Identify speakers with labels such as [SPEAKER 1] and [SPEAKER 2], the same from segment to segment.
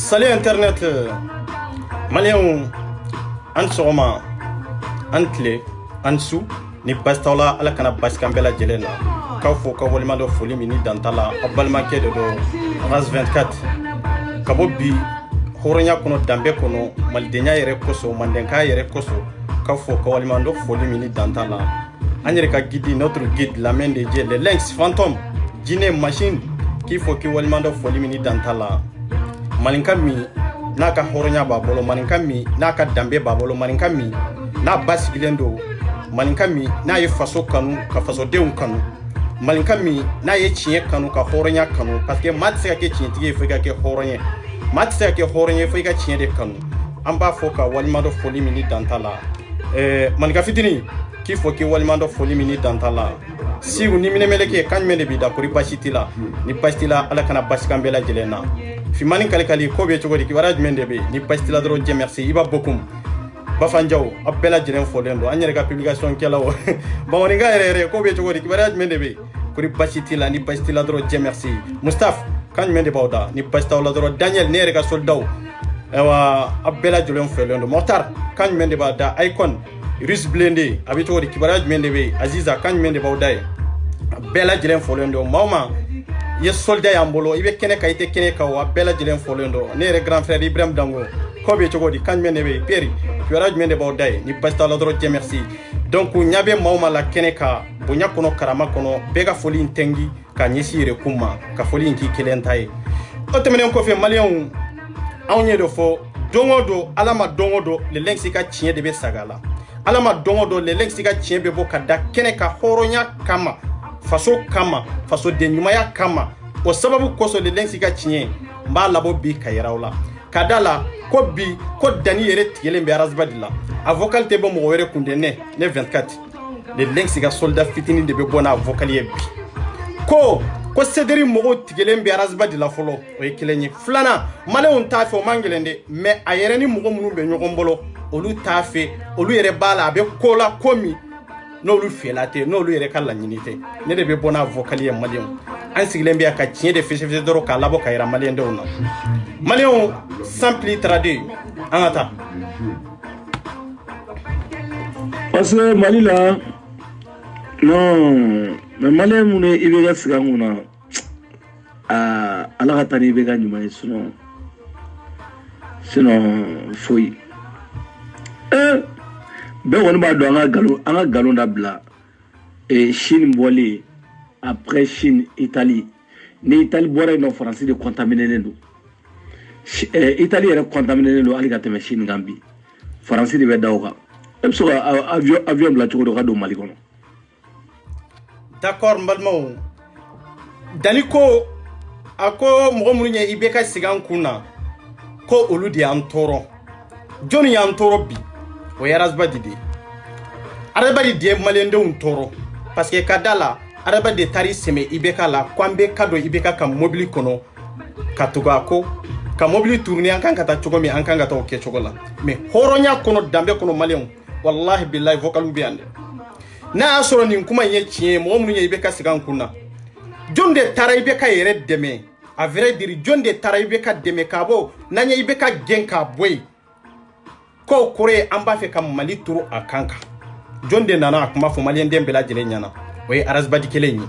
[SPEAKER 1] Salut Internet, Malien, an sogoma, an tile, an su, ni bastaula ala kana baskambela jelena. Kafo ka walima do foli mini dantala abalma ke do ras 24. Kabo bi horonya kono dambe kono maldenya yere koso mandenka yere koso kafo ka walima do foli mini dantala. Anyere ka guide notre guide la main de Dieu le lynx fantôme dîner machine qui faut que walima do foli mini dantala. Maninkami naka horonya babolo maninkami naka dambe babolo maninkami na basigilendo maninkami na ye faso kanu ka faso deun kanu maninkami na ye chie kanu ka horonya kanu parce que matse ke chie tige fika ke horonya matse ke horonya fika chie de kanu amba foka walimando foli mini dantala manika fitini ki foki walimando foli mini dantala si ni minemeleke kan mele bi da kuri basitila ni pastila ala kana basikambela jelena Fimani kali ko be chogodi ki waraj mendebe ni pastila dro je merci iba bokum bafanjaw appela jiren folendo anyere ka publication kelawo bawoni ga ere ko be chogodi ki waraj mendebe kuri basitila ni pastila dro je merci Mustaf kan mende bawda ni pastawla dro Daniel nere ka soldaw ewa appela jiren folendo Motar kan mende bawda icon Rus blende abi chogodi ki waraj mendebe Aziza kan mende bawda bela jiren folendo mama ye soldat yambolo ibe kene kayite kene kawa bela jilen folendo nere grand frère Ibrahim Dango kobe chogodi kan menebe peri fioraj mende bawday ni pasta la dro je merci donc nyabe mawma la kene ka bonya kono karama kono bega foli ntengi ka nyisi re kuma ka foli nki kelentaye otemene ko fe malien awnye do fo dongodo alama dongodo le lengsi ka chien de be sagala alama dongodo le lengsi ka chien be boka da kene ka horonya kama faso de nyumaya kama o sababu koso le lengsi ka chien mba labo bi ka yarawla kadala ko bi ko dani yere tigelen be arasbadi la avocat te bo mo were kunde ne 24 le lengs ga soldat fitini de be bona avocat ye bi ko sederi mo tigelen be arasbadi la folo o yekelenye flana male on ta fe o mangelende mais ayere ni mo munu be nyogon bolo olu ta fe olu yere bala be kola komi no lu felate no lu yere kala nyinite ne de be bona avocat ye malien an sigilen be ka tiɲɛ de fese doro ka labo ka yira malien de una malien simpli tradu an ka taa
[SPEAKER 2] parce que Mali la non mais malien mun i bɛ ka sigi an kunna ala ka taa ni i bɛ ka ɲuman ye sinon foyi bɛɛ kɔni b'a dɔn an ka galon dabila Chine bɔlen après Chine, Italie. Ni Italie boire une France de contaminer nous. Italie est contaminée nous ali gateme Chine Gambie. France de bedaoga. Em so avion la choko do Mali kono.
[SPEAKER 1] D'accord mbalmo. Daliko ako mo munye ibeka sigan kuna ko oludi antoro. Joni ya antoro bi. O yaras badidi. Arabadi die malende untoro parce que kadala araba de tari seme ibeka la kwambe kado ibeka ka mobili kono katuga ko ka mobili tourner an kan kata chogo mi an kan kata o ke chogo la mais horonya kono dambe kono malien wallahi billahi vocalu bi ande na asoro ni kuma ye chie mo munu ye ibeka sigan kuna jonde tara ibeka yere deme a vrai dire jonde tara ibeka deme kabo nanya ibeka genka boy ko kore amba fe kam mali turu akanka jonde nana kuma fo malien dembe la jele nyana oui arasbadi kelenyi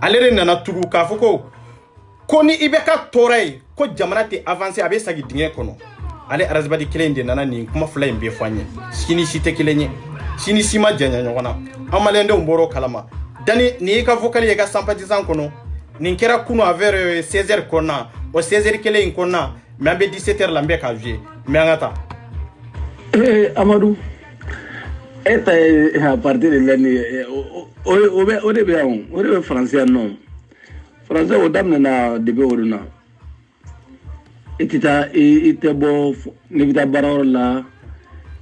[SPEAKER 1] alere nana tugu ka foko koni ibeka toray ko jamana te avancer abe sagi dinge kono ale arasbadi kelendi nana ni kuma fula imbe fanye sini site kelenyi sini sima janya nyona amalende umboro kalama dani ni ka vocal ye ka sympathisant kono ni kera kuno vers 16h kona o 16h kelen kona membe 17h lambe ka vie me ngata
[SPEAKER 2] Amadou à partir de l'année, on est français non. Français au dame na début oruna. Et était bon, n'évita barre là.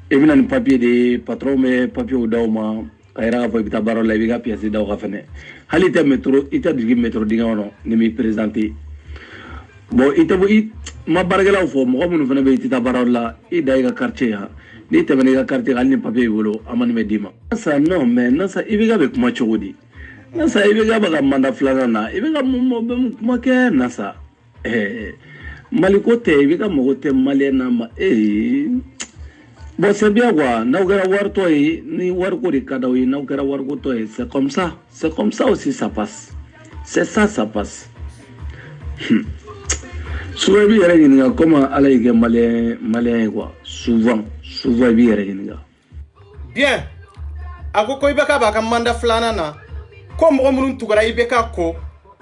[SPEAKER 2] Et bien un papier de patron mais papier au dauma. Aira va éviter barre là, il y a pièce d'au raffiné. Halite métro, il était du métro d'ingano, ne me présenter. Bon, il était ma bargala au fond, moi mon venait éviter barre là, et d'ailleurs quartier. Ni tebene ga carte gal ni papier wolo amani medima sa non mais nasa ibiga be kuma chogodi nasa ibiga ba manda flana na ibiga mo kuma ke nasa malikote ibiga mo te malena ma bon c'est bien quoi na gara warto ni warko ri kada wi na gara warko to c'est comme ça aussi ça passe c'est ça passe souvent bi yere ni comment aller ke malien quoi souvent bi yere ni
[SPEAKER 1] bien ako ko ibeka ba kam manda flana na ko mo munun tugara ibeka ko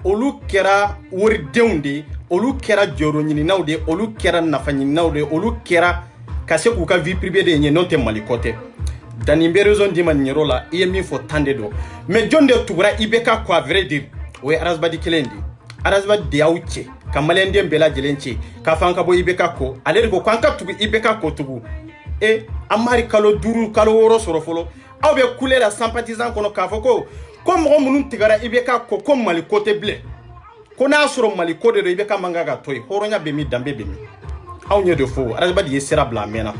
[SPEAKER 1] olu kera wori deunde olu kera joro nyini nawde olu kera nafa nyini nawde olu kera kase ku ka vie privée de nyeno te malikote dani be raison di man nyero la yemi fo tande do mais jonde tugara ibeka ko a vrai dire we arasbadi kelendi arasbadi de auche kamalende mbela jelenche ka fanka bo ibeka ko ale ko kanka tugu ibeka ko tugu amari kalo duru kalo woro soro folo aw be couleur sympathisant kono ka foko ko mo munun tigara ibeka ko mali kote ble ko na soro mali kode do ibeka manga ga toy horonya be mi dambe be mi aw nye de fo arabadi yesera bla mena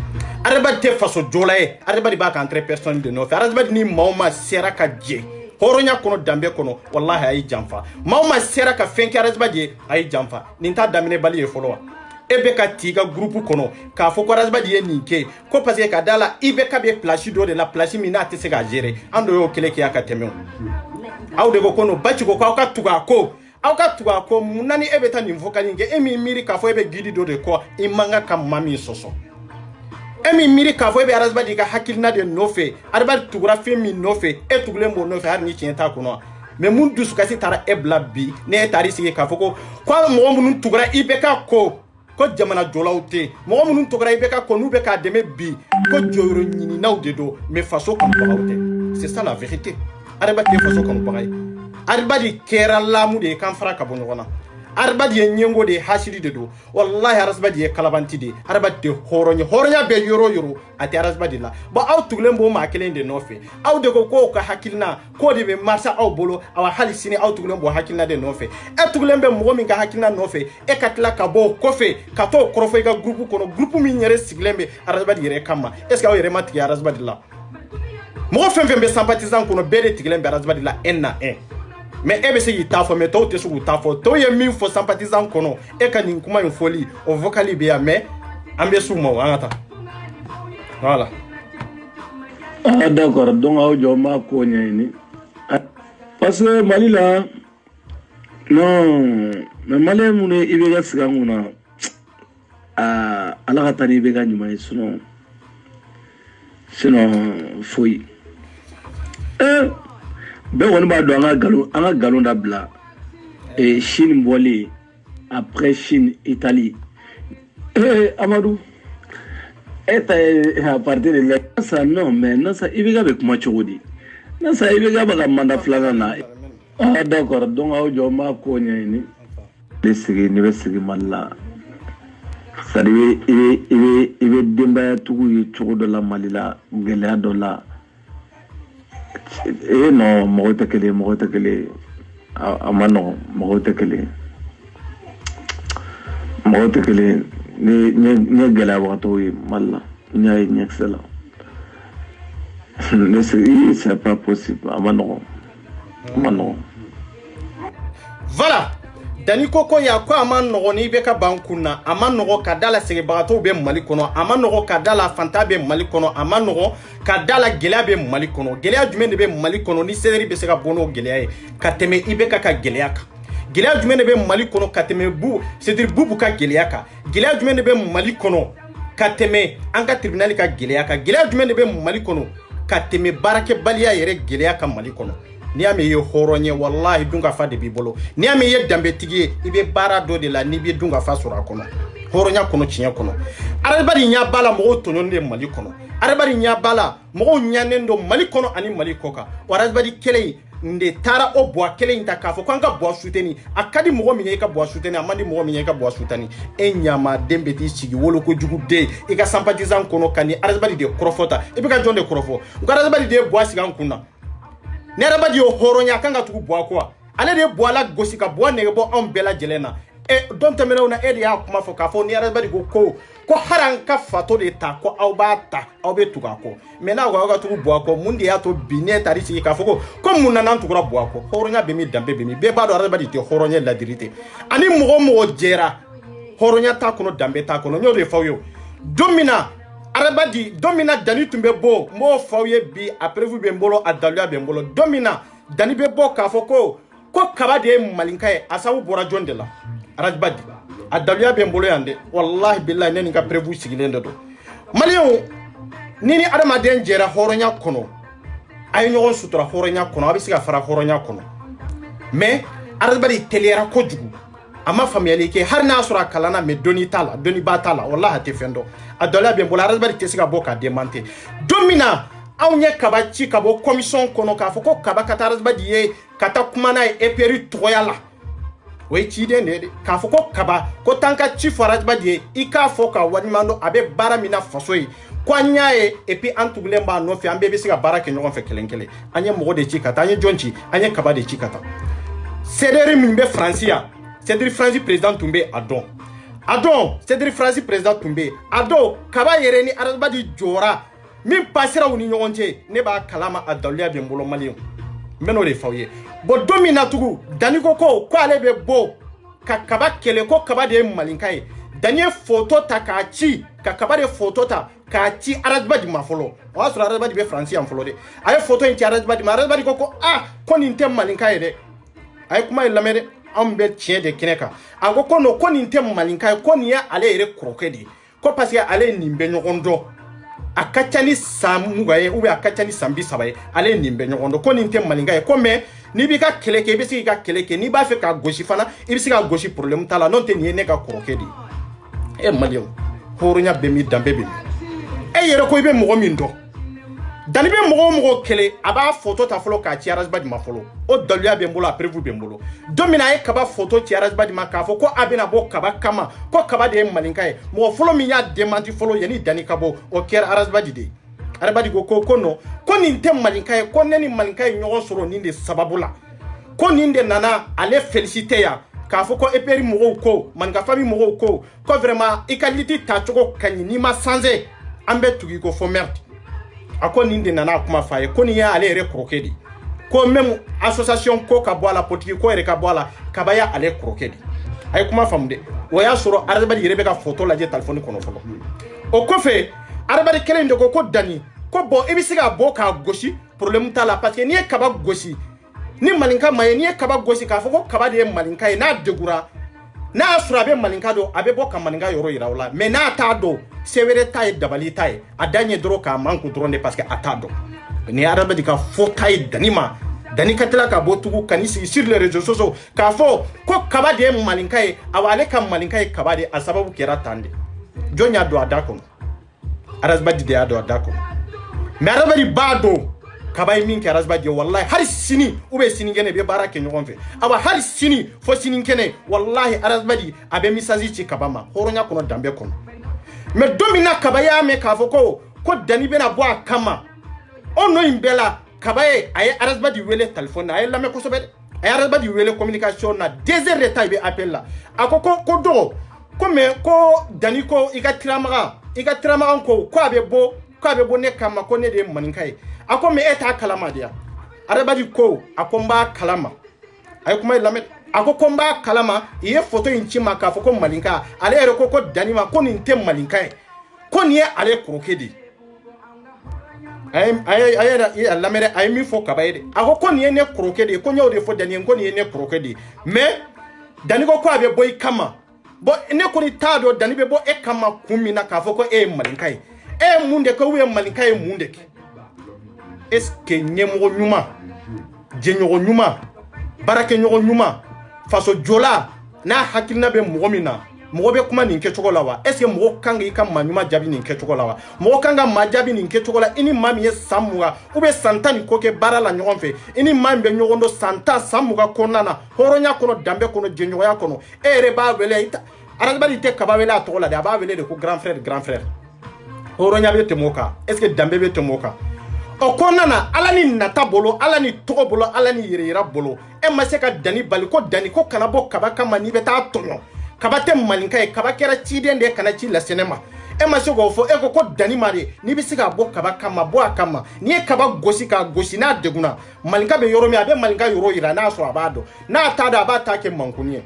[SPEAKER 1] arabadi te faso jolae arabadi ba ka entre personne de no arabadi ni mauma sera ka je horonya kono dambe kono wallahi ay jamfa mauma sera ka fenki arabadi ay jamfa ninta damine bali e folo ebeka tiga groupe kono ka foko arabadi ye ninke ko parce que kadala ibeka be place do de la place mina te se ga gérer ando yo kele ki aka teme aw de ko kono bachi ko ka tuga ko munani ebeta ni vokalinge emi miri ka fo ebe gidi do de ko imanga kam mami soso emi miri ka fo ebe arabadi ka hakilna de nofe arabadi tugura fe mi nofe e tugle mo nofe har ni tienta kono mais mun dusu kasi tara ebla bi ne tari sigi ka foko kwa mo mun tugura ibeka ko jamana jolawte mo munun togara ibeka ko nu be ka deme bi ko joro nyini nawde do mais faso ko bawte c'est ça la vérité arba te faso ko bagay arba di kera lamu de kan fara ka bonona arbadi ye nyengo de hashiri de do wallahi arasbadi ye kalabanti de arbadi de horonya be yoro ati arasbadi la ba aw tugulen bo ma kelen de nofe aw de ko ka hakilna ko de be marsa aw bolo aw halisini aw tugulen bo hakilna de nofe e tugulen be mo min ka hakilna nofe e katla ka bo kofe ka to krofo ga groupe min yere siglen be arasbadi yere kama est ce que aw yere matigi arasbadi la mo fem be sympathisant kono be de tiglen be arasbadi la en na en mais e be se yi tafo mais to te su tafo to ye min fo sympathisant kono e ka nin kuma in folie o vocali be ya mais ambe su mo angata voilà
[SPEAKER 2] ah d'accord donc aw jo ma ko nyini parce que Mali là non mais Mali mu ne ibe ga siganguna ala ka tani be ga nyuma sinon foi ben on va do anga galon da bla et Chine bolé après Chine Italie Amadou à partir de là ça non mais non ça il va avec moi chodi non ça il va ba manda flana na ah d'accord donc aw jo ma ko nyini lesigi ni besigi malla ça il demba tugu chogo de la malila gela do la et non mogotekele amano mogotekele ni gela wato malla ni excellent c'est pas possible amano
[SPEAKER 1] voilà dani koko ya ko amano ni be ka bankuna amano ka dala sege bagato be Mali kono amano ka dala fanta be Mali kono amano ka dala gelea be Mali kono gelea jumene be Mali kono ni sederi be se ka bono gelea ka teme ibeka ka gelea ka gelea jumene be Mali kono ka teme bu sederi bubu ka gelea ka gelea jumene be Mali kono ka teme anga tribunal ka gelea ka gelea jumene be Mali kono ka teme barake balia yere gelea ka Mali kono ni ame ye horonye wallahi dunga fa de bibolo ni ame ye dambe tigi ibe bara do de la ni be dunga fa sura kono horonya kono chinya kono arabari nya bala mo tonyon de Mali kono arabari nya bala mo nyanendo Mali kono ani Mali koka warabari kele nde tara o boa kele inta kafo kwanga boa suteni akadi mo mi ka boa suteni amandi mo mi ka boa suteni enyama dembe ti sigi wolo ko jugu de e ka sympathisant kono kani arabari de krofota e be ka jonde krofo arabari de boa sigan kunna ne arabadi yo horonya kanga tugu boa kwa ale de boa la gosi ka boa ne bo on bela jelena e don temena una e ya kuma fo ka fo ni arabadi go ko haranka fato de ta ko awbata awbe tuga ko mena go tugu boa ko mundi ya to bine tari si ka fo ko munna nan tugu boa ko horonya be mi dambe be mi be ba do arabadi te horonya la dirite ani mo jera horonya ta kono dambe ta kono nyo de fawyo domina arabadi domina dani tumbe bo mo fawye bi après vous be mbolo adalia be mbolo domina dani be bo ka foko ko kabade malinkaye asawu bora jonde la arabadi adalia be mbolo yande wallahi billahi neni ka prévu sigilende do malion nini adama den jera horonya kono ay nyogon sutura horonya kono abisiga fara horonya kono mais arabadi telera ko jugu ama famiyali ke har na sura kalana me doni batala wallahi te fendo adola be mbola razbari te siga boka demante domina awnye kabachi kabo commission kono ka foko kabaka razbadi ye kata kumana e peri toyala we chide ne ka foko kaba ko tanka chief razbadi e ka foka wadimando abe baramina fasoi kwanya e puis antugulemba no fi ambe be siga barake nyon fe kelenkele anye mo de chikata anye jonchi anye kaba de chikata sederi mimbe francia Cédric Franzi président Toumbe Adon Cédric Franzi président Toumbe Adon kaba yereni arabadi jora min passera woni nyonje ne ba kalama adalia be mbolo malien meno le fawye bo domina tugu dani ko ale be bo ka kaba kele ko kaba de malinkai dani photo ta ka chi ka kaba de photo ta ka chi arabadi mafolo wa sura arabadi be franci am flode ay photo inti arabadi ko ko ni ntem malinkai de ay kuma ilamere ambe tien de kineka ago kono ko ni ntem malinka ko ni ya ale ere krokedi ko parce que ale nimbe nyogondo akachani samugaye ube akachani sambi sabaye ale nimbe nyogondo ko ni ntem malinka ko me ni bi ka keleke bi si ka keleke ni ba fe ka goshi fana ibi si ka goshi problème tala non te ni ne ka krokedi e malio horunya be mi dambe be e yere ko ibe mo mi ndo Dani be mogo kele aba photo ta folo ka ci arasbadi ma folo o daluya be mbolo après vous be mbolo domina e kaba photo ci arasbadi ma ka fo ko abena bo kaba kama ko kaba de malinka e mo folo mi ya demanti folo yani dani kabo o ker arasbadi de arabadi go ko no ko ni ntem malinka e ko neni malinka e nyogo soro ni de sababula ko ni de nana ale féliciter ya ka fo ko eperi mogo ko man ga fami mogo ko vraiment equality ta chogo kanyi ni ma sanze ambe tugi ko fo merde ako ninde nana kuma faye ko ni ya ale re krokedi ko même association ko ka boala politique ko re ka boala kabaya ale krokedi ay kuma famude o ya soro arabadi rebe ka photo la je téléphone kono folo o ko fe arabadi kelen de ko dani ko bo ebisiga bo ka goshi problème ta la parce que ni kaba goshi ni malinka maye ni kaba goshi ka fo ko kaba de malinka e na degura na asura be malinka do abe bo ka malinka yoro irawla mais na ta do severe taille dabali taille a danye dro ka manku drone parce que atado ni arabadi ka fo taille danima dani katela ka botugu kanisi sur les réseaux sociaux ka fo ko kaba de malinka e awale ka malinka e kaba de asababu kera tande jonya do adako arabadi de ado adako mais arabadi bado kaba min ke arabadi wallahi har sini ube sini gene be barake nyogon fe awa har sini fo sini kene wallahi arabadi abe misaji ci kabama horonya kono dambe kono me domina kabaya me kafoko ko dani bena bo akama ono imbela kabaye ay arasbadi wele telephone ay lame ko sobe ay arasbadi wele communication na désert de taille appel la akoko ko do ko me ko dani ko igatrama ko abe bo ne kama ko ne de maninkai ako me eta kalama dia arasbadi ko akomba kalama ay kuma lame ako komba kalama iye photo inchima ka foko malinka ale ere ko dani ma ko ni ntem malinka ko ni ale krokedi ay la mere ay mi fo kabayde ako ko ni ne krokedi ko nyawde fo dani ko ni ne krokedi mais dani ko abe boy kama bo ne ko ni tado dani be bo e kama kumina ka foko e malinka e munde ko we malinka e munde est-ce que nyemo nyuma jenyo nyuma barake nyogo nyuma faso jola na hakilna be mogomina mogobe kuma ninke chokola wa est ce que mogo kanga ika manyuma jabi ninke chokola wa mogo kanga majabi ninke chokola ini mami ye samuga ube santani koke barala nyonfe ini mami be nyogondo santa samuga konana horonya kono dambe kono jenyo ya kono ere ba wele ita arabali te kabawele atola de ba wele de ko grand frère horonya be temoka est ce que dambe be temoka o konana alani nata bolo alani togo bolo alani yirira bolo e maseka dani bali ko dani ko kana bo kaba kama ni beta tonyo kaba te malinka e kaba kera chiden de kana chi la cinema e masego fo e ko dani mari ni bisika bo kaba kama bo akama ni e kaba gosi ka gosi na deguna malinka be yoro mi abe malinka yoro yira na so abado na tada abata ke mankuniye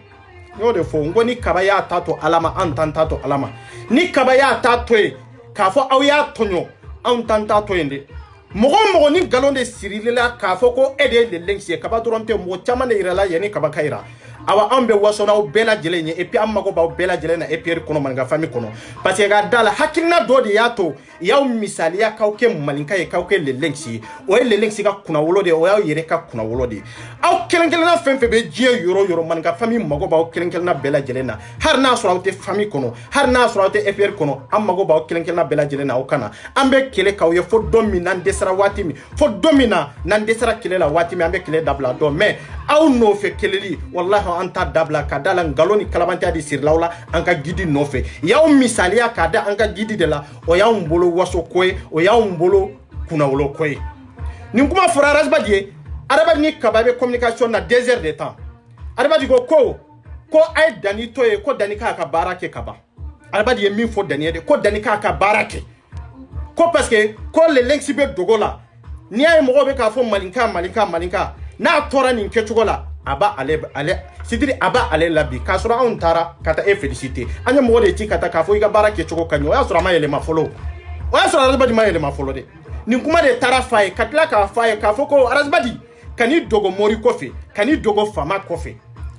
[SPEAKER 1] yo de fo ngoni kaba ya tato alama antantato alama ni kaba ya tato e ka fo aw ya tonyo antantato ende mogo ni galon de sirilila ka foko ede le lengsi ka ba doronte mo chama ne irala yani ka ba kaira awa ambe wasona o bela jelenye et puis amma ko ba bela jelena et puis kono manga fami kono parce que ga dala hakilna do de yato yaw misali ya kawke malinka e kawke le lengsi o le lengsi ka kuna wolode o yaw yere ka kuna wolode aw kelenkelena femfe be jie yoro manga fami mago ba kelenkelena bela jelena har na so awte fami kono har na so awte et puis kono amma go ba kelenkelena bela jelena o kana ambe kele kawye fo dominant desra watimi fo domina nan desra kele la watimi ambe kele dabla do mais aw no fe keleli wallahi anta dabla kadala galoni kalabanta di sirlaula anka gidi nofe yaw misalia kada anka gidi de la o yaw mbolo waso koy o yaw mbolo kuna wolo koy nim kuma fora rasbadie araba ni kababe communication na désert de temps araba di ko ay dani toye ko dani ka barake kaba araba di mi fo dani de ko dani ka barake ko parce que ko le lenksi be dogola ni ay mo be ka fo malinka na tora ni kechugola aba ale sidiri aba ale labi ka sura on tara kata e féliciter anya mo de ti kata ka fo iga barake chugo kanyo ya sura mayele mafolo o ya sura rabadi mayele mafolo de ni kuma de tara faye katla ka faye ka fo ko arasbadi kani dogo mori kofi kani dogo fama kofi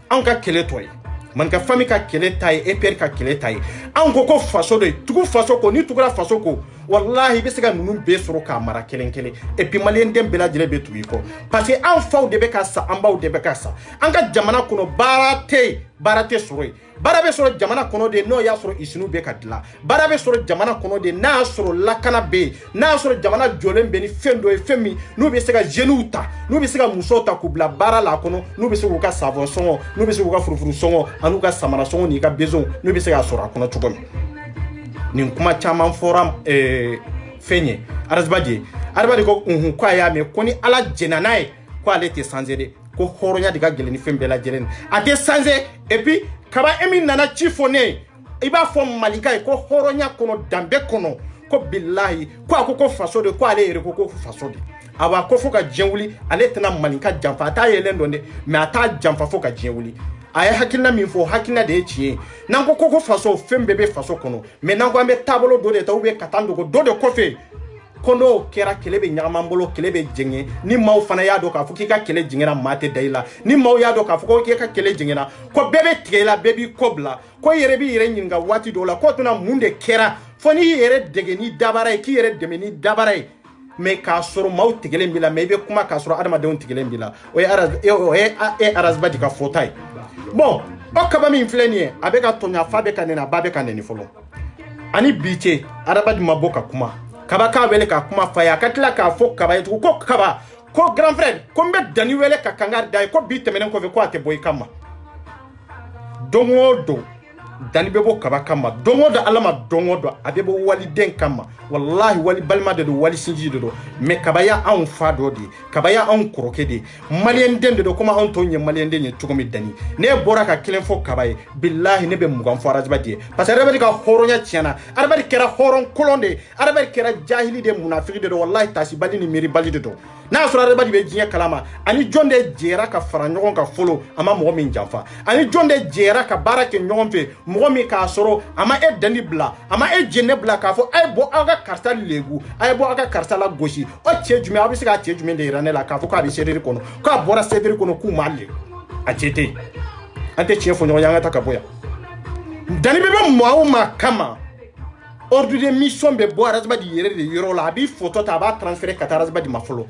[SPEAKER 1] an ka kele toy man ka fami ka kele tay e per ka kele tay an ko faso de tugu faso ko ni tugura faso ko wallahi be sega nunu be soro ka mara kelen et puis malien dem bela jele be tuyi ko parce que an faw de be ka sa an baw de be ka sa an ka jamana kono barate baara tɛ sɔrɔ yen baara bɛ sɔrɔ jamana kɔnɔ de n'o y'a sɔrɔ isinu bɛ ka dilan baara bɛ sɔrɔ jamana kɔnɔ de n'a y'a sɔrɔ lakana bɛ yen n'a y'a sɔrɔ jamana jɔlen bɛ ni fɛn dɔ ye fɛn min n'u bɛ se ka jeunes ta n'u bɛ se ka musow ta k'u bila baara la a kɔnɔ n'u bɛ se k'u ka savon sɔngɔ n'u bɛ se k'u ka furufuru sɔngɔ an'u ka samara sɔngɔ n'i ka besoin n'u bɛ se k'a sɔrɔ a kɔnɔ cogo min nin kuma caman fɔra fɛn ye arabadi ko ko a y'a mɛn ko ni ala jɛnna n'a ye ko ale tɛ sanze de ko hɔrɔnya de ka gɛlɛn ni fɛn bɛɛ lajɛlen a tɛ sanze et puis kaba e min nana ci fɔ ne ye i b'a fɔ malika ye ko hɔrɔnya kɔnɔ danbe kɔnɔ ko bilahi ko a ko faso de ko ale yɛrɛ ko faso de awa ko fo ka diɲɛ wuli ale tɛna malinka janfa a t'a yɛlɛn dɔn dɛ mais a t'a janfa fo ka diɲɛ wuli a ye hakilina min fɔ hakilina de ye tiɲɛ ye n'an ko faso fɛn bɛɛ bɛ faso kɔnɔ mais n'an ko an bɛ taabolo dɔ de ta ou bien ka taa dogo dɔ de kɔfɛ ko n'o kɛra kɛlɛ bɛ ɲagaman bolo kɛlɛ bɛ jɛngɛ ni maaw fana y'a dɔn k'a fɔ k'i ka kɛlɛ jɛngɛra maa tɛ da i la ni maaw y'a dɔn k'a fɔ k'i ka kɛlɛ jɛngɛra ko bɛɛ bɛ tigɛ i la bɛɛ b'i kɔ bila ko i yɛrɛ b'i yɛrɛ ɲininka waati dɔw la ko tuna mun de kɛra fo n'i y'i yɛrɛ dege ni dabara ye k'i yɛrɛ dɛmɛ ni dabara ye mais k'a sɔrɔ maaw tigɛlen b'i la mais i bɛ kuma k'a sɔrɔ adamadenw tigɛlen b'i la o ye arazbadi ka fɔta ye bon o kaba min filɛ nin ye a bɛ ka tɔɲa fa bɛ ka nɛni a ba bɛ ka nɛni fɔlɔ ani bi cɛ arabadi ma bɔ ka kuma kaba k'a wele ka kuma fa ye a ka tila k'a fɔ kaba ye tugun ko kaba ko grand frère ko n bɛ dani wele ka kangari da ye ko bi tɛmɛnen kɔfɛ ko a tɛ bɔ i kama don o don dani bɛ bɔ kaba kama don o don ala ma don o don a bɛ bɔ waliden kama wallahi wali balima de don wali sinji de don mais kaba ya anw fa dɔ de ye kaba ya anw kɔrɔkɛ de ye maliyɛn den de don komi anw tɔw ye maliyɛn den ye cogo min dani ne bɔra ka kelen fɔ kaba ye bilahi ne bɛ mugan fɔ arabadi ye parce que arabadi ka hɔrɔnya tiɲɛna arabadi kɛra hɔrɔn kolon de ye arabadi kɛra jahili de munafiki de don wallahi tasibali ni miiribali de don n'a y'a sɔrɔ arabadi bɛ diɲɛ kalama ani jɔn de jɛra ka fara ɲɔgɔn kan fɔlɔ a ma mɔgɔ min janfa ani jɔn de jɛra ka baara kɛ ɲɔgɔn fɛ mɔgɔ min k'a sɔrɔ a ma e dani bila a ma e jɛnɛ bila k'a fɔ a ye bɔ aw ka karisa lebu a ye bɔ aw ka karisa la gosi o cɛ jumɛn aw bɛ se k'a cɛ jumɛn de yira ne la k'a fɔ k'a bɛ sederi kɔnɔ k'a bɔra sederi kɔnɔ k'u m'a le a cɛ tɛ yen an tɛ tiɲɛ fɔ ɲɔgɔn ye an ka taa ka bɔ yan dani bɛ bɔ maa o maa kama ordre de mission bɛ bɔ arabadi yɛrɛ de yɔrɔ la a b'i photo ta a b'a transférer ka taa arabadi ma fɔlɔ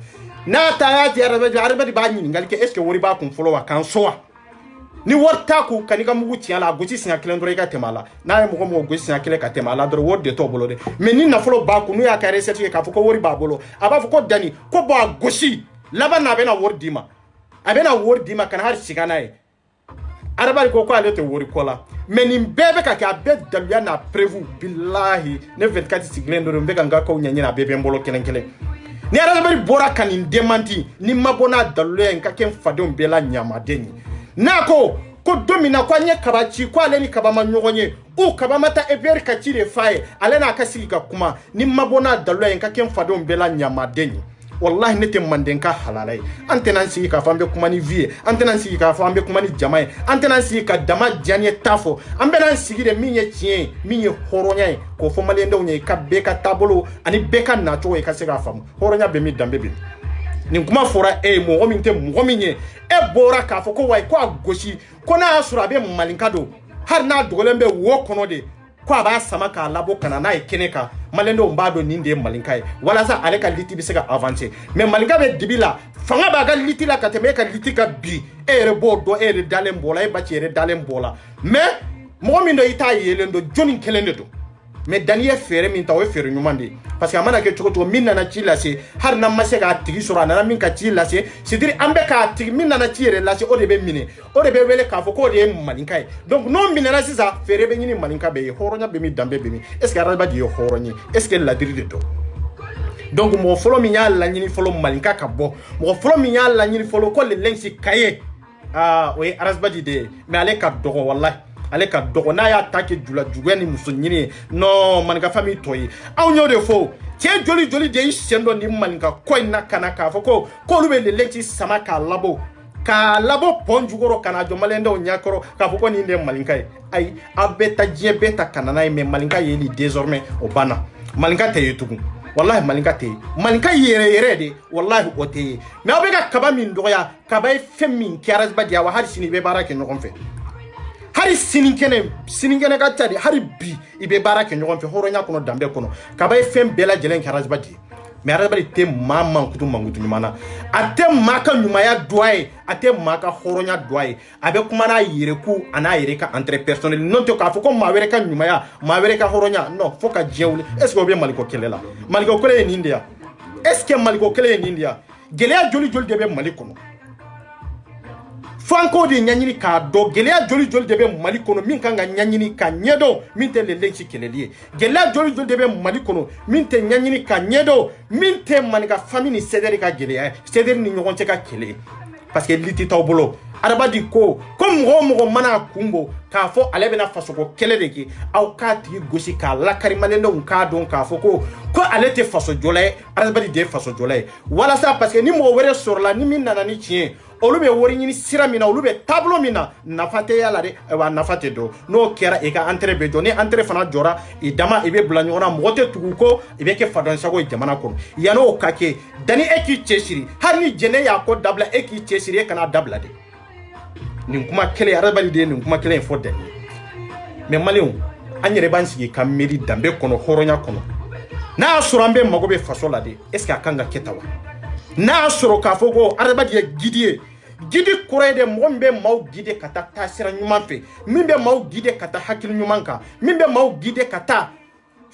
[SPEAKER 1] n'a ta y'a di arabadi b'a ɲininkali kɛ est ce que wari b'a kun fɔlɔ wa k'an so wa ni wari t'a kun ka n'i ka mugu tiɲɛ a la a gosi siɲɛ kelen dɔrɔn i ka tɛmɛ a la n'a ye mɔgɔ gosi siɲɛ kelen ka tɛmɛ a la dɔrɔn wari de t'o bolo dɛ mais ni nafolo b'a kun n'u y'a kɛ recette ye k'a fɔ ko wari b'a bolo a b'a fɔ ko dani ko bon a gosi laban na a bɛna wari d'i ma a bɛna wari d'i ma ka na hali siga n'a ye arabadi ko ale tɛ wari kɔ la mais nin bɛɛ bɛ ka kɛ a bɛɛ daluya n'a prévu bilahi ne 24 sigilen don n bɛ ka n ka kaw ɲɛɲini a bɛɛ bɛ n bolo kelen kelen ni arabadi bɔra ka nin démenti ni ma bɔ n'a daluya ye n ka kɛ n fadenw bɛɛ la ɲamaden ye n'a ko don min na ko an ye kaba ci ko ale ni kaba ma ɲɔgɔn ye o kaba ma taa EPR ka ci de f'a ye ale n'a ka sigi ka kuma ni ma bɔ n'a daluya ye n ka kɛ n fadenw bɛɛ la ɲamaden ye wallahi ne tɛ manden ka halala ye an tɛna sigi k'a fɔ an bɛ kuma ni vie ye an tɛna sigi k'a fɔ an bɛ kuma ni jama ye an tɛna sigi ka dama diya ye ta fɔ an bɛna sigi de min ye tiɲɛ ye min ye hɔrɔnya ye k'o fɔ maliyɛndenw ye ka bɛɛ ka taabolo ani bɛɛ ka nacogo ye ka se k'a faamu hɔrɔnya bɛ min danbe bɛ nin kuma fɔra e ye mɔgɔ min tɛ mɔgɔ min ye e bɔra k'a fɔ ko wayi ko a gosi ko n'a y'a sɔrɔ a bɛ malinka don hali n'a dogolen bɛ wo kɔnɔ de ko a b'a sama k'a labɔ ka na n'a ye kɛnɛ kan maliyɛndenw b'a dɔn nin de ye malinka ye walasa ale ka liti bɛ se ka avancer mais malinka bɛ dibi la fanga b'a ka liti la ka tɛmɛ e ka liti ka bi e yɛrɛ b'o dɔn e yɛrɛ dalen b'o la e ba ci yɛrɛ dalen b'o la mais mɔgɔ min dɔ i t'a yelen dɔn jɔnni kelen de don mais dani ye fɛɛrɛ min ta o ye fɛɛrɛ ɲuman de ye parce que a mana kɛ cogo cogo min nana ci lase hali n'an ma se k'a tigi sɔrɔ a nana min ka ci lase c'est à dire an bɛ k'a tigi min nana ci yɛrɛ lase o de bɛ minɛ o de bɛ wele k'a fɔ k'o de ye malinka ye donc n'o minɛna sisan fɛɛrɛ bɛ ɲini malinka bɛ ye hɔrɔnya bɛ min danbe bɛ min est ce que arabadi ye hɔrɔn ye est ce que ladiri de don donc mɔgɔ fɔlɔ min y'a laɲini fɔlɔ malinka ka bɔ mɔgɔ fɔlɔ min y'a laɲini fɔlɔ ko le lɛnsi kaye o ye arabadi de ye mais ale ka dɔgɔ wallahi ale ka dɔgɔ n'a y'a ta kɛ jula juguya ni muso ɲini ye non maninka famille tɔ ye anw y'o de fɔ cɛ joli joli de y'i sen dɔ nin maninka ko in na ka na k'a fɔ ko k'olu bɛ lelɛnci sama k'a labɔ pɔn jukɔrɔ ka na jɔ maliyɛndenw ɲɛkɔrɔ k'a fɔ ko nin de ye malinka ye ayi aw bɛɛ ta diɲɛ bɛɛ ta ka na n'a ye mais malinka ye nin désormais o banna malinka tɛ ye tugun wallahi malinka tɛ ye malinka yɛrɛ yɛrɛ de wallahi o tɛ ye mais aw bɛ ka kaba min dɔgɔya kaba ye fɛn min kɛ arabadi wa hali sini i bɛ baara kɛ ɲɔgɔn fɛ hali sinikɛnɛ ka ca de hali bi i bɛ baara kɛ ɲɔgɔn fɛ hɔrɔnya kɔnɔ danbe kɔnɔ kaba ye fɛn bɛɛ lajɛlen kɛ arabadi mais adamadi te maa mankutu ɲuman na a tɛ maa ka ɲumanya doit ye a tɛ maa ka hɔrɔnya doit ye a bɛ kuma n'a yɛrɛku a n'a yɛrɛ ka intérêt personnel n'o tɛ k'a fɔ ko maa wɛrɛ ka ɲumanya maa wɛrɛ ka hɔrɔnya non fo ka diɲɛ wuli est ce que o bɛ maliko kɛlɛ la maliko kɛlɛ ye nin de ya est ce que maliko kɛlɛ ye nin de ya gɛlɛya joli joli de bɛ mali kɔnɔ fanko de ɲaɲini k'a dɔn gɛlɛya joli joli de bɛ mali kɔnɔ min kan ka ɲaɲini ka ɲɛdɔn min tɛ lelensi kɛlɛli ye gɛlɛya joli joli de bɛ mali kɔnɔ min tɛ ɲaɲini ka ɲɛdɔn min tɛ maninka famille ni cdr ka gɛlɛya cdr ni ɲɔgɔn cɛ ka kɛlɛ parce que liti t'aw bolo adabadi ko mɔgɔ o mɔgɔ mana kun bɔ k'a fɔ ale bɛna fasoko kɛlɛ de kɛ aw k'a tigi gosi k'a lakari maliyɛndenw k'a dɔn k'a fɔ ko ale tɛ faso jɔla ye adabadi de ye faso jɔla ye walasa parce que ni mɔgɔ wɛrɛ sɔrɔla ni min nana ni tiɲɛ olu bɛ wari ɲini sira min na olu bɛ taabolo min na nafa tɛ y'a la dɛ wa nafa tɛ dɔn n'o kɛra i ka entrée bɛ jɔ ni entrée fana jɔra i dama i bɛ bila ɲɔgɔn na mɔgɔ tɛ tugu ko i bɛ kɛ fadansago ye jamana kɔnɔ yan'o ka kɛ danni e k'i cɛsiri hali ni jɛnɛ y'a ko dabila e k'i cɛsiri e kana dabila dɛ nin kuma kelen adamaden de ye nin kuma kelen in fɔ danni mais maliyɛnw an yɛrɛ b'an sigi ka miiri danbe kɔnɔ hɔrɔnya kɔnɔ n'a y'a sɔrɔ an bɛ mago bɛ faso la de est ce que a kan ka kɛ tan wa n'a y'a sɔrɔ k'a fɔ ko adamaden ye gidi ye gidi kɔrɔ ye de mɔgɔ min bɛ maaw gide ka taa taasira ɲuman fɛ min bɛ maaw gide ka taa hakili ɲuman kan min bɛ maaw gide ka taa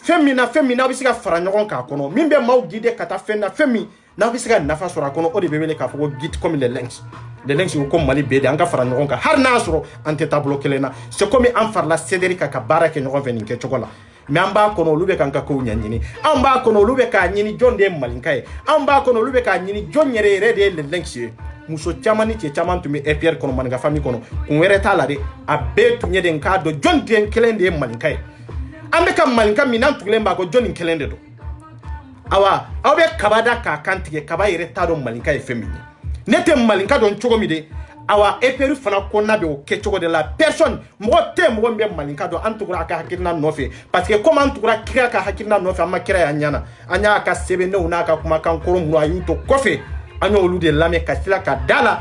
[SPEAKER 1] fɛn min n'aw bɛ se ka fara ɲɔgɔn kan a kɔnɔ min bɛ maaw gide ka taa fɛn na fɛn min n'aw bɛ se ka nafa sɔrɔ a kɔnɔ o de bɛ wele k'a fɔ ko guide comme les lynx ko mali bɛɛ de an ka fara ɲɔgɔn kan hali n'a y'a sɔrɔ an tɛ taabolo kelen na c'est comme an farala cdr kan ka baara kɛ ɲɔgɔn fɛ nin kɛcogo la mais an b'a kɔnɔ olu bɛ k'an ka kow ɲɛɲini an b'a kɔnɔ olu bɛ k'a ɲini jɔn de ye malinka ye an b'a kɔnɔ olu bɛ k'a ɲini jɔn yɛrɛ yɛrɛ de ye les lynx ye muso caman ni cɛ caman tun bɛ EPR kɔnɔ maninka famille kɔnɔ kun wɛrɛ t'a la de a bɛɛ tun ye de k'a dɔn jɔn den kelen de ye maninka ye an bɛ ka maninka min n'an tugulen b'a ko jɔn nin kelen de don awa aw bɛ kaba da k'a kan tigɛ kaba yɛrɛ t'a dɔn maninka ye fɛn min ye ne tɛ maninka dɔn cogo min de awa EPR fana kɔnɔna bɛ o kɛ cogo de la personne mɔgɔ tɛ mɔgɔ min bɛ maninka dɔn an tugura a ka hakilina nɔfɛ parce que comme an tugura kira ka hakilina nɔfɛ an ma kira y'an ɲɛna an y'a ka sɛbɛndenw n'a ka kumakan kɔrɔ minnu a y'u to kɔfɛ an y'olu de lamɛn ka tila ka da la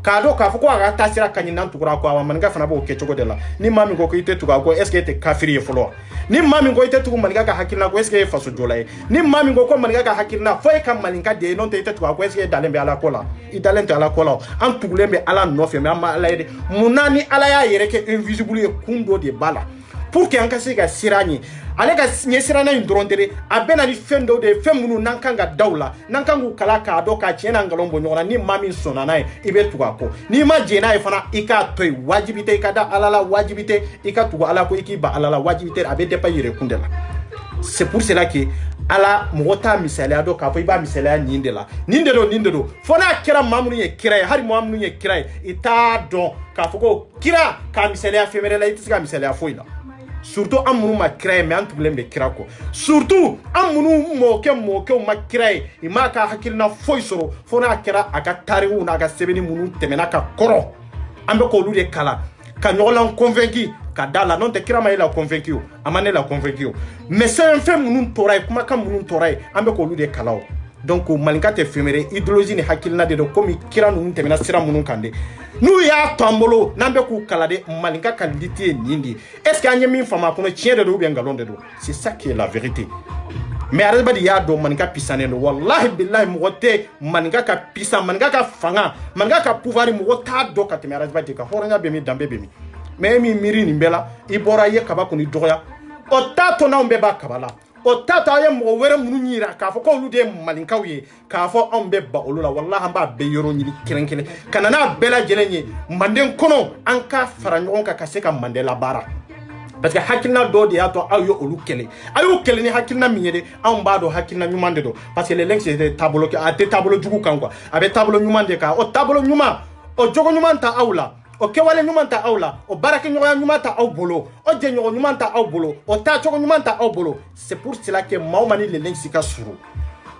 [SPEAKER 1] k'a dɔn k'a fɔ ko a ka taa sira ka ɲi n'an tugura ko awa maninka fana b'o kɛ cogo de la ni maa min ko i tɛ tugu a ko est ce que e tɛ kafiri ye fɔlɔ wa ni maa min ko i tɛ tugu maninka ka hakilina ko est ce que e ye faso jɔla ye ni maa min ko maninka ka hakilina fo e ka maninka de ye n'o tɛ i tɛ tugu a ko est ce que e dalen bɛ ala ko la i dalen tɛ ala ko la an tugulen bɛ ala nɔfɛ mais an ma ala ye dɛ munna ni ala y'a yɛrɛ kɛ invisible ye kun dɔ de b'a la pour que an ka se ka siran ɲɛ ale ka ɲɛ siranna in dɔrɔn tɛ a bɛ na ni fɛn dɔw de ye fɛn minnu n'an kan ka da u la n'an kan k'u kala k'a dɔn k'a tiɲɛ n'an nkalon bɔ ɲɔgɔn na ni maa min sɔnna n'a ye i bɛ tugu a kɔ n'i ma jɛn n'a ye fana i k'a to yen wajibi tɛ i ka da ala la wajibi tɛ i ka tugu ala ko i k'i ban ala la wajibi tɛ a bɛ dépend yɛrɛkun de la c'est pour cela que ala mɔgɔ t'a misaliya dɔn k'a fɔ i b'a misaliya nin de la nin de don fo n'a kɛra maa minnu ye kira ye hali maa minnu ye kira ye i t'a dɔn k'a fɔ ko kira k'a misaliya fɛn wɛrɛ la i tɛ se ka misaliya foyi la surtout an minnu ma kira ye mais an tugulen bɛ kira kɔ surtout an minnu mɔkɛw ma kira ye i m'a ka hakilina foyi sɔrɔ fo n'a kɛra a ka tariku n'a ka sɛbɛnni minnu tɛmɛna ka kɔrɔ an bɛ k'olu de kalan ka ɲɔgɔn convaincu ka da la n'o tɛ kira ma e la convaincu o a ma ne la convaincu o mais sɛbɛnfɛn minnu tora ye kumakan minnu tora ye an bɛ k'olu de kalan o donc maninka tɛ fɛn wɛrɛ idéologie ni hakilina de don komi kira ninnu tɛmɛna sira minnu kan de n'u y'a to an bolo n'an bɛ k'u kala de maninka ka liti ye nin de ye est ce que an ye min faamu a kɔnɔ tiɲɛ de don ou bien nkalon de don c'est ça qui est la vérité mais adamaden y'a dɔn maninka pisanen don wallahi billahi mɔgɔ tɛ maninka ka pisa maninka ka fanga maninka ka pouvoir mɔgɔ t'a dɔn ka tɛmɛ adamaden kan hɔrɔnya bɛ min danbe bɛ min mais e min miiri nin bɛɛ la i bɔra i ye kaba kɔni dɔgɔya o t'a to n'anw bɛɛ b'a kaba la o t'a to a ye mɔgɔ wɛrɛ minnu yira k'a fɔ k'olu de ye maninkaw ye k'a fɔ anw bɛ ba olu la wallahi an b'a bɛɛ yɔrɔ ɲini kelen kelen ka na n'a bɛɛ lajɛlen ye manden kɔnɔ an ka fara ɲɔgɔn kan ka se ka manden labaara parce que hakilina dɔ de y'a to aw ye olu kɛlɛ a y'u kɛlɛ ni hakilina min ye de anw b'a dɔn hakilina ɲuman de don parce que les lynx tɛ taabolo a tɛ taabolo jugu kan quoi a bɛ taabolo ɲuman de kan o taabolo ɲuman o jogo ɲuman ta aw la o kɛwale ɲuman ta aw la o baarakɛɲɔgɔnya ɲuman ta aw bolo o jɛɲɔgɔn ɲuman ta aw bolo o taacogo ɲuman ta aw bolo c'est pour cela que maaw ma ni les lynx ka surun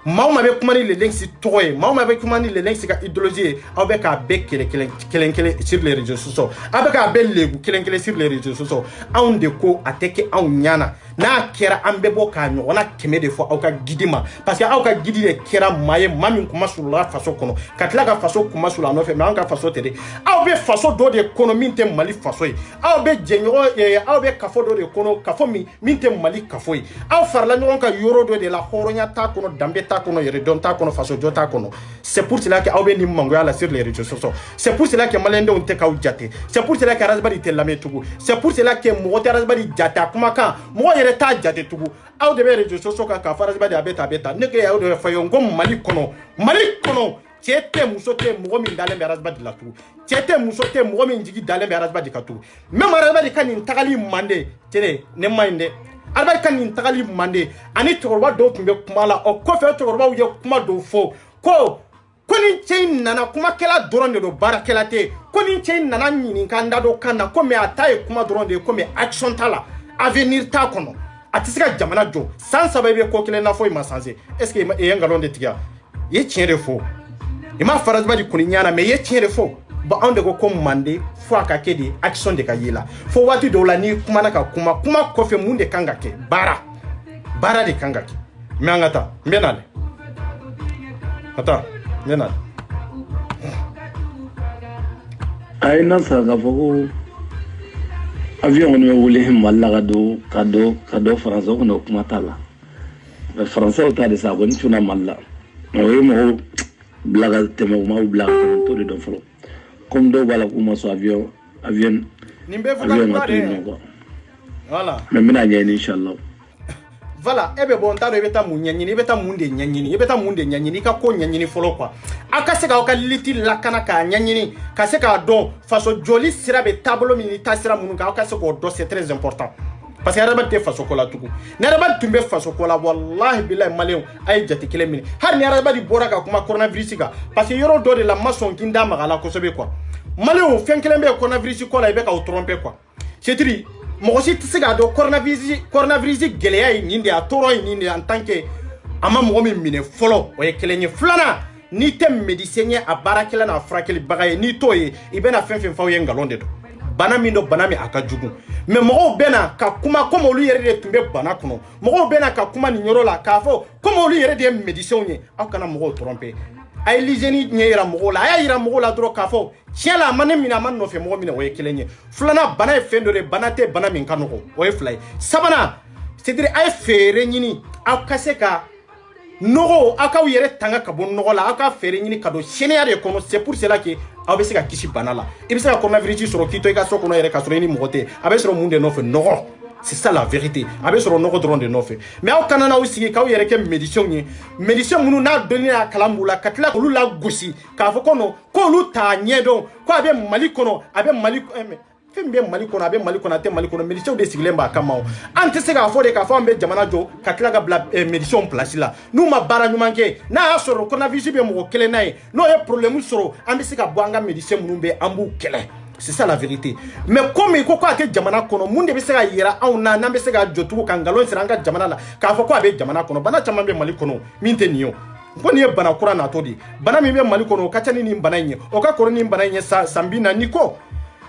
[SPEAKER 1] maaw ma bɛ kuma ni les lynx tɔgɔ ye maaw ma bɛ kuma ni les lynx ka idéologie ye aw bɛ k'a bɛɛ kelen kelen sur les réseaux sociaux aw bɛ k'a bɛɛ lebu kelen kelen sur les réseaux sociaux anw de ko a tɛ kɛ anw ɲana n'a kɛra an bɛɛ bɔ k'a ɲɔgɔnna 100 de fɔ aw ka guide ma parce que aw ka guide de kɛra maa ye maa min kuma surula faso kɔnɔ ka tila ka faso kuma sula nɔfɛ mais an ka faso tɛ de aw bɛ faso dɔ de kɔnɔ min tɛ Mali faso ye aw bɛ jɛɲɔgɔn aw bɛ kafo dɔ de kɔnɔ kafo min tɛ Mali kafo ye aw farala ɲɔgɔn kan yɔrɔ dɔ de la hɔrɔnya t'a kɔnɔ danbe t'a kɔnɔ yɛrɛdɔn t'a kɔnɔ faso jɔ t'a kɔnɔ c'est pour cela que aw bɛ nin mangoya la sur les réseaux sociaux c'est pour cela que maliyɛndenw tɛ k'aw jate c'est pour cela que arasibali tɛ lamɛn tugun c'est pour cela que mɔgɔ tɛ arasibali jate a kumakan mɔgɔ yɛrɛ t'a jate tugun aw de bɛ réseaux sociaux kan k'a fɔ arasibali a bɛ tan ne ke aw de bɛ fɔ ye n ko Mali kɔnɔ cɛ tɛ muso tɛ mɔgɔ min dalen bɛ arasibali la tugun cɛ tɛ muso tɛ mɔgɔ min jigi dalen bɛ arasibali kan tugun même arasibali ka nin tagali mande cɛ ne ma ɲi dɛ arasibali ka nin tagali mande ani cɛkɔrɔba dɔw tun bɛ kuma la o kɔfɛ cɛkɔrɔbaw ye kuma dɔw fɔ ko ni cɛ in nana kumakɛla dɔrɔn de don baarakɛla tɛ ko ni cɛ in nana ɲininka n da dɔ kan na ko mais a ta ye kuma dɔrɔn de ye ko mais action t'a la avenir t'a kɔnɔ a tɛ se ka jamana jɔ san 3 i bɛ ko kelen na fɔ i ma sanse est ce que i ye nkalon de tigɛ i ye tiɲɛ de fɔ i ma farasibali kɔni ɲana mais i ye tiɲɛ de fɔ bon anw de ko mande fo a ka kɛ de action de ka ye la fo waati dɔw la n'i kumana ka kuma kɔfɛ mun de kan ka kɛ baara de kan ka kɛ mais an ka taa n bɛ na dɛ attends Nena.
[SPEAKER 2] Ay na sa ka fɔ ko avion kɔni bɛ wele Mali la ka dɔ Faransɛ kɔnɔ kuma t'a la mais Faransɛw ta de sa kɔni cunna Mali la o ye mɔgɔw bila ka tɛmɛ u m'aw bila ka tɛmɛ t'o de dɔn fɔlɔ comme dɔw b'a la k'u ma sɔn avion ka to yen nɔ quoi
[SPEAKER 1] voilà
[SPEAKER 2] mais n bɛna ɲɛɲini inchallah
[SPEAKER 1] voilà e be bon taro e be ta mun ɲɛɲini e be ta mun de ɲɛɲini e be ta mun de ɲɛɲini ka ko ɲɛɲini fɔlɔ quoi a ka se ka aw ka liti lakana k'a ɲɛɲini ka se k'a dɔn faso joli sira bɛ taabolo min ni taasira minnu kan aw ka se k'o dɔn c'est très important parce que arabali tɛ faso ko la tugun ni arabali tun bɛ faso ko la wallahi billahi maliyɛnw a ye jate kelen minɛ hali ni arabali bɔra ka kuma coronavirus kan parce que yɔrɔ dɔ de la ma sɔn k'i da maga la kosɛbɛ quoi maliyɛnw fɛn kelen bɛ coronavirus ko la i bɛ k'aw tromper quoi c'est dire mɔgɔ si tɛ se k'a dɔn coronavirus gɛlɛya ye nin de ye a tɔɔrɔ ye nin de ye en tant que a ma mɔgɔ min minɛ fɔlɔ o ye kelen ye filanan n'i tɛ médecin ye a baarakɛla n'a furakɛlibaga ye n'i t'o ye i bɛna fɛn fɛn fɔ aw ye nkalon de don bana min don bana min a ka jugu mais mɔgɔw bɛna ka kuma comme olu yɛrɛ de tun bɛ bana kɔnɔ mɔgɔw bɛna ka kuma nin yɔrɔ la k'a fɔ comme olu yɛrɛ de ye médecin ye aw kana mɔgɔw tromper a ye l'hygiène ɲɛ yira mɔgɔw la a y'a yira mɔgɔw la dɔrɔn k'a fɔ tiɲɛ la a ma ne minɛ a ma nɔfɛ mɔgɔ minɛ o ye kelen ye filanan bana ye fɛn dɔ de bana tɛ bana min ka nɔgɔ o ye fila ye sabanan c'est à dire a ye feere ɲini aw ka se ka nɔgɔ aw k'aw yɛrɛ tanga ka bɔ nɔgɔ la aw ka feere ɲini ka don sɛnɛya de kɔnɔ c'est pour cela que aw bɛ se ka kisi bana la i bɛ se ka coronavirus sɔrɔ k'i to i ka so kɔnɔ yɛrɛ k'a sɔrɔ i ni mɔgɔ tɛ a bɛ sɔrɔ mun de nɔfɛ nɔgɔ c'est ça la vérité a bɛ sɔrɔ nɔgɔ dɔrɔn de nɔfɛ mais aw kana n'aw sigi k'aw yɛrɛ kɛ médecin ye médecin minnu n'a dɔnni n'a kalan b'u la ka tila k'olu lagosi k'a fɔ ko non k'olu t'a ɲɛdɔn ko a bɛ Mali kɔnɔ a bɛ Mali fɛn bɛ Mali kɔnɔ a bɛ Mali kɔnɔ a tɛ Mali kɔnɔ médecin de sigilen b'a kama an tɛ se k'a fɔ de k'a fɔ an bɛ jamana jɔ ka tila ka bila médecin place la n'u ma baara ɲuman kɛ n'a y'a sɔrɔ coronavirus bɛ mɔgɔ kelen na ye n'o ye problème sɔrɔ an bɛ se ka bɔ an ka médecin minnu bɛ an b'u kɛlɛ c'est ça la vérité mais comme ko k'a tɛ jamana kɔnɔ mun de bɛ se ka yira anw na n'an bɛ se ka jɔ tugun ka nkalon siri an ka jamana la k'a fɔ ko a bɛ jamana kɔnɔ bana caman bɛ Mali kɔnɔ min tɛ nin ye ko nin ye bana kura natɔ de ye bana min bɛ Mali kɔnɔ o ka ca ni nin bana in ye o ka kɔrɔ ni bana in ye san 40 ko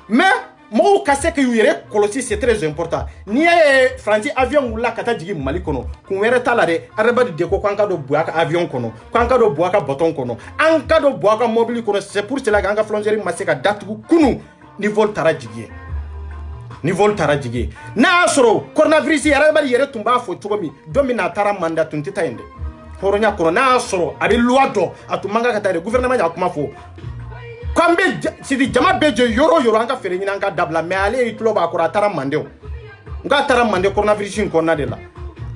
[SPEAKER 1] mais mɔgɔw ka se k'u yɛrɛ kɔlɔsi c'est très important n'i y'a ye Faransi avion wulila ka taa jigin Mali kɔnɔ kun wɛrɛ t'a la dɛ adamaden de ko k'an ka dɔ bɔ a ka avion kɔnɔ k'an ka dɔ bɔ a ka bateau kɔnɔ an ka dɔ bɔ a ka mobile kɔnɔ c'est pour cela que an ka frontière ma se ka datugu kunu ni vol taara jigi ye n'a y'a sɔrɔ coronavirus adamaden yɛrɛ tun b'a fɔ cogo min don min n'a taara mandat tun tɛ taa yen dɛ hɔrɔnya kɔnɔ n'a y'a sɔrɔ a bɛ loi dɔn a tun man kan ka taa dɛ gouvernement y'a kuma fɔ k'an bɛ sidi jama bɛ jɔ yɔrɔ o yɔrɔ an ka fɛɛrɛ ɲini an ka dabila mais ale y'i tulo b'a kɔrɔ a taara mande o nka taara mande coronavirus in kɔnɔna de la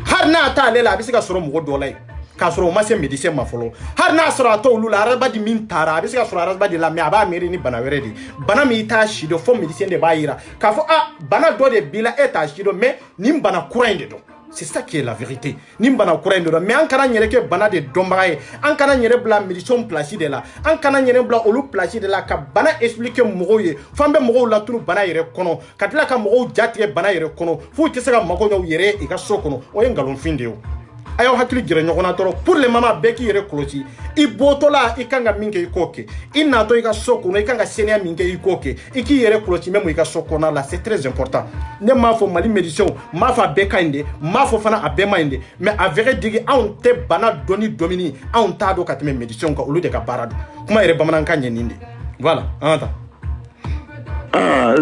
[SPEAKER 1] hali n'a t'ale la a bɛ se ka sɔrɔ mɔgɔ dɔ la yen k'a sɔrɔ o ma se médecin ma fɔlɔ hali n'a sɔrɔ a tɔ olu la adamaden min taara a bɛ se ka sɔrɔ adamaden la mais a b'a miiri ni bana wɛrɛ de bana min i t'a si dɔn fo médecin de b'a yira k'a fɔ bana dɔ de b'i la e t'a si dɔn mais nin bana kura in de dɔn c'est ça qui est la vérité nin bana kura in de dɔn mais an kana n yɛrɛ kɛ bana de dɔnbaga ye an kana n yɛrɛ bila médecin place de la an kana n yɛrɛ bila olu place de la ka bana expliquer mɔgɔw ye fo an bɛ mɔgɔw latunu bana yɛrɛ kɔnɔ ka tila ka mɔgɔw jatigɛ bana yɛrɛ kɔnɔ f'u tɛ se ka mago ɲɛ u yɛrɛ i ka so kɔnɔ o ye nkalonfin de ye ayo hakili gire nyogona toro pour le mama beki yere klosi I botola ikanga minge ikoke inato ika soko no ikanga senia minge ikoke iki yere klosi memo ika soko na la c'est très important ne mafo mali médiation mafa beka inde mafo fana abema inde mais a vrai digi on te bana doni domini on ta do kateme médiation ko olu de ka parado kuma yere bamanan kanye ninde voilà anta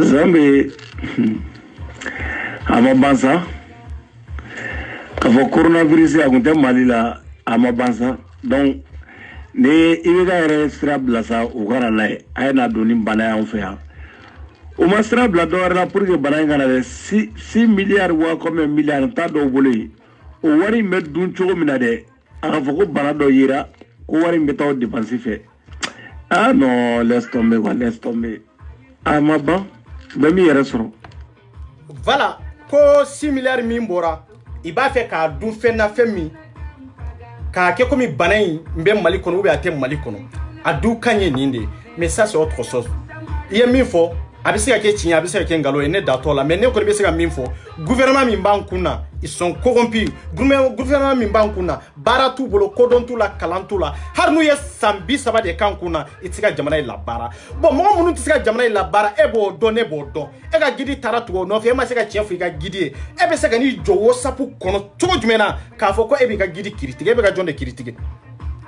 [SPEAKER 2] zambe ama bansa kafo coronavirus ya kunte mali la ama bansa donc ne ibe ga restra blasa ugara lai ayna doni bana ya onfea o mastra bla do la pour que bana ngana 6 milliards wa comme milliard ta do bolé o wari med dun chogo mina de aga foko bana do yira ko wari metaw dépenser fait ah non laisse tomber ama ba bami yara soro
[SPEAKER 1] voilà ko 6 milliards min bora iba fe ka dun fenna femi ka ke komi banayi mbe mali kono ube ate mali kono adu kanye ninde mais ça c'est autre chose il y a min fo abisika ke chinya abisika ke ngalo ene datola mais ne ko bisika min fo gouvernement min bankuna ils sont corrompus gouvernement min bankuna baratu bolo kodontu la kalantu la harnu ye sambi saba de kankuna itika jamana la bara bon mo munu itika jamana la bara ebo donne bodo e ga gidi taratu no fe ma se ga chiefu ga gidi e be se ga ni jowo sapu kono to jumena ka fo ko e be ga gidi critique e be ga jonde critique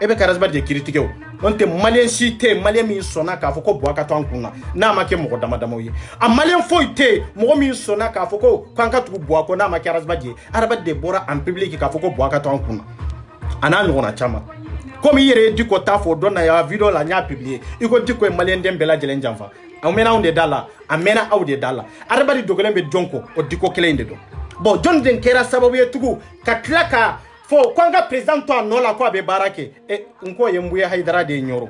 [SPEAKER 1] e be karasba de critique o on te malien cité malien mi sona ka fo ko boaka to ankuna na ma ke mo damadamo yi a malien foite mo mi sona ka fo ko kanka tu boako na ma ke karasba de araba de bora en public ka fo ko boaka to ankuna ana no na chama comme yere di ko ta fo donna ya video la nya publier iko di ko malien dem bela jelen jamfa amena on de dala amena aw de dala araba di dogolembe jonko o di ko kelende do bon jon den kera sababu yetugu ka klaka fo kwanga president to anola ko be barake e nko yembuye haidara de nyoro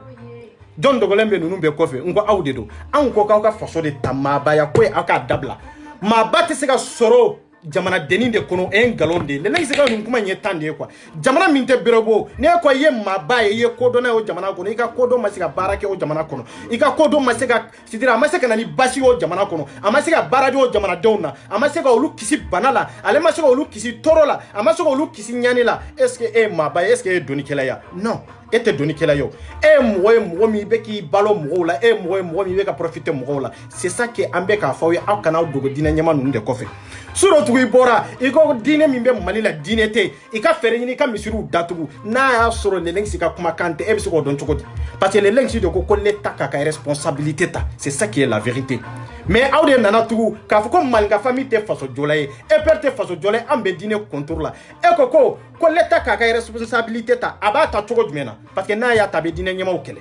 [SPEAKER 1] don dogolembe nunu be kofe nko awde do anko ka faso de tamaba ya ko aka dabla ma bate se ka soro jamana deni de kono en galonde le ngi se ka nun kuma nyetande kwa jamana minte berebo ne ko ye mabaye ye kodo na o jamana kono ika kodo masika barake o jamana kono ika kodo masika sidira masika nani basi o jamana kono amasika barade o jamana donna amasika olu kisi banala ale masika olu kisi torola amasika olu kisi nyanila est-ce que e mabaye est-ce que e doni kela ya non ete doni kela yo e mo mi be ki balo mo la e mo mi be ka profiter mo la c'est ça que ambe ka fawe akana dogo dina nyama nu de kofe suro tugu ibora iko dine mi be mali la dine te ika fere ni ka misiru datugu na ya soro le lengsi ka kuma kante e biso ko don chokoti parce que le lengsi de ko l'État ka responsabilité ta c'est ça qui est la vérité mais awde nana tugu ka fuko malga famille te faso jolaye e perte faso jolaye ambe dine contrôle la e ko l'État ka responsabilité ta abata choko jumena parce que na ya tabe dine nyama okele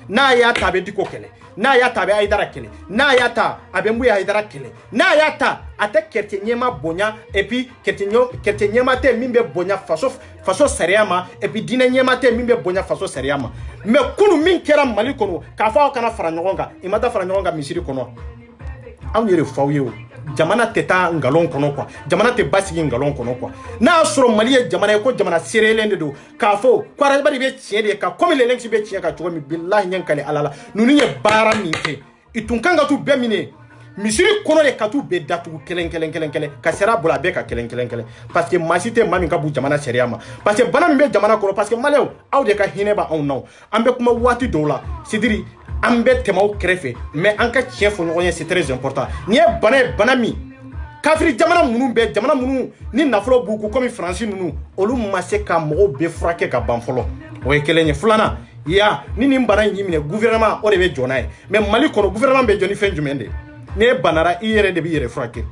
[SPEAKER 1] na ya tabe diko kele na ya tabe aidara kele na ya ta abembu ya aidara kele na ya ta ate kerte nyema bonya et puis kerte nyema te mimbe bonya faso seriama et puis dine nyema te mimbe bonya faso seriama mais kunu min kera mali kono ka fa kana fara nyonga imata fara nyonga misiri kono am yere fawye jamana teta ngalon kono kwa jamana te basi ngalon kono kwa na soro mali ye jamana ko jamana serelende do ka fo ko araba be tiede ka comme les lengs be tiede ka to mi billahi nyankale alala nunu ye bara ni te itunkanga tu be mine misiri kono le katu be datu kelen ka sera bola be ka kelen parce que masite mami ka bu jamana seriama parce que bana mi be jamana kono parce que maleo awde ka hineba on no ambe kuma wati dola sidiri ambe temaw krefe mais anka chien fo nyoye c'est très important ni banami kafri jamana munu ni nafolo buku comme France nunu olu maseka mo be frake ka banfolo o ekelenye fulana ya ni mbara nyimine gouvernement o de be jonae mais mali kono gouvernement be joni fen jumende ne banara iyere de be yere frake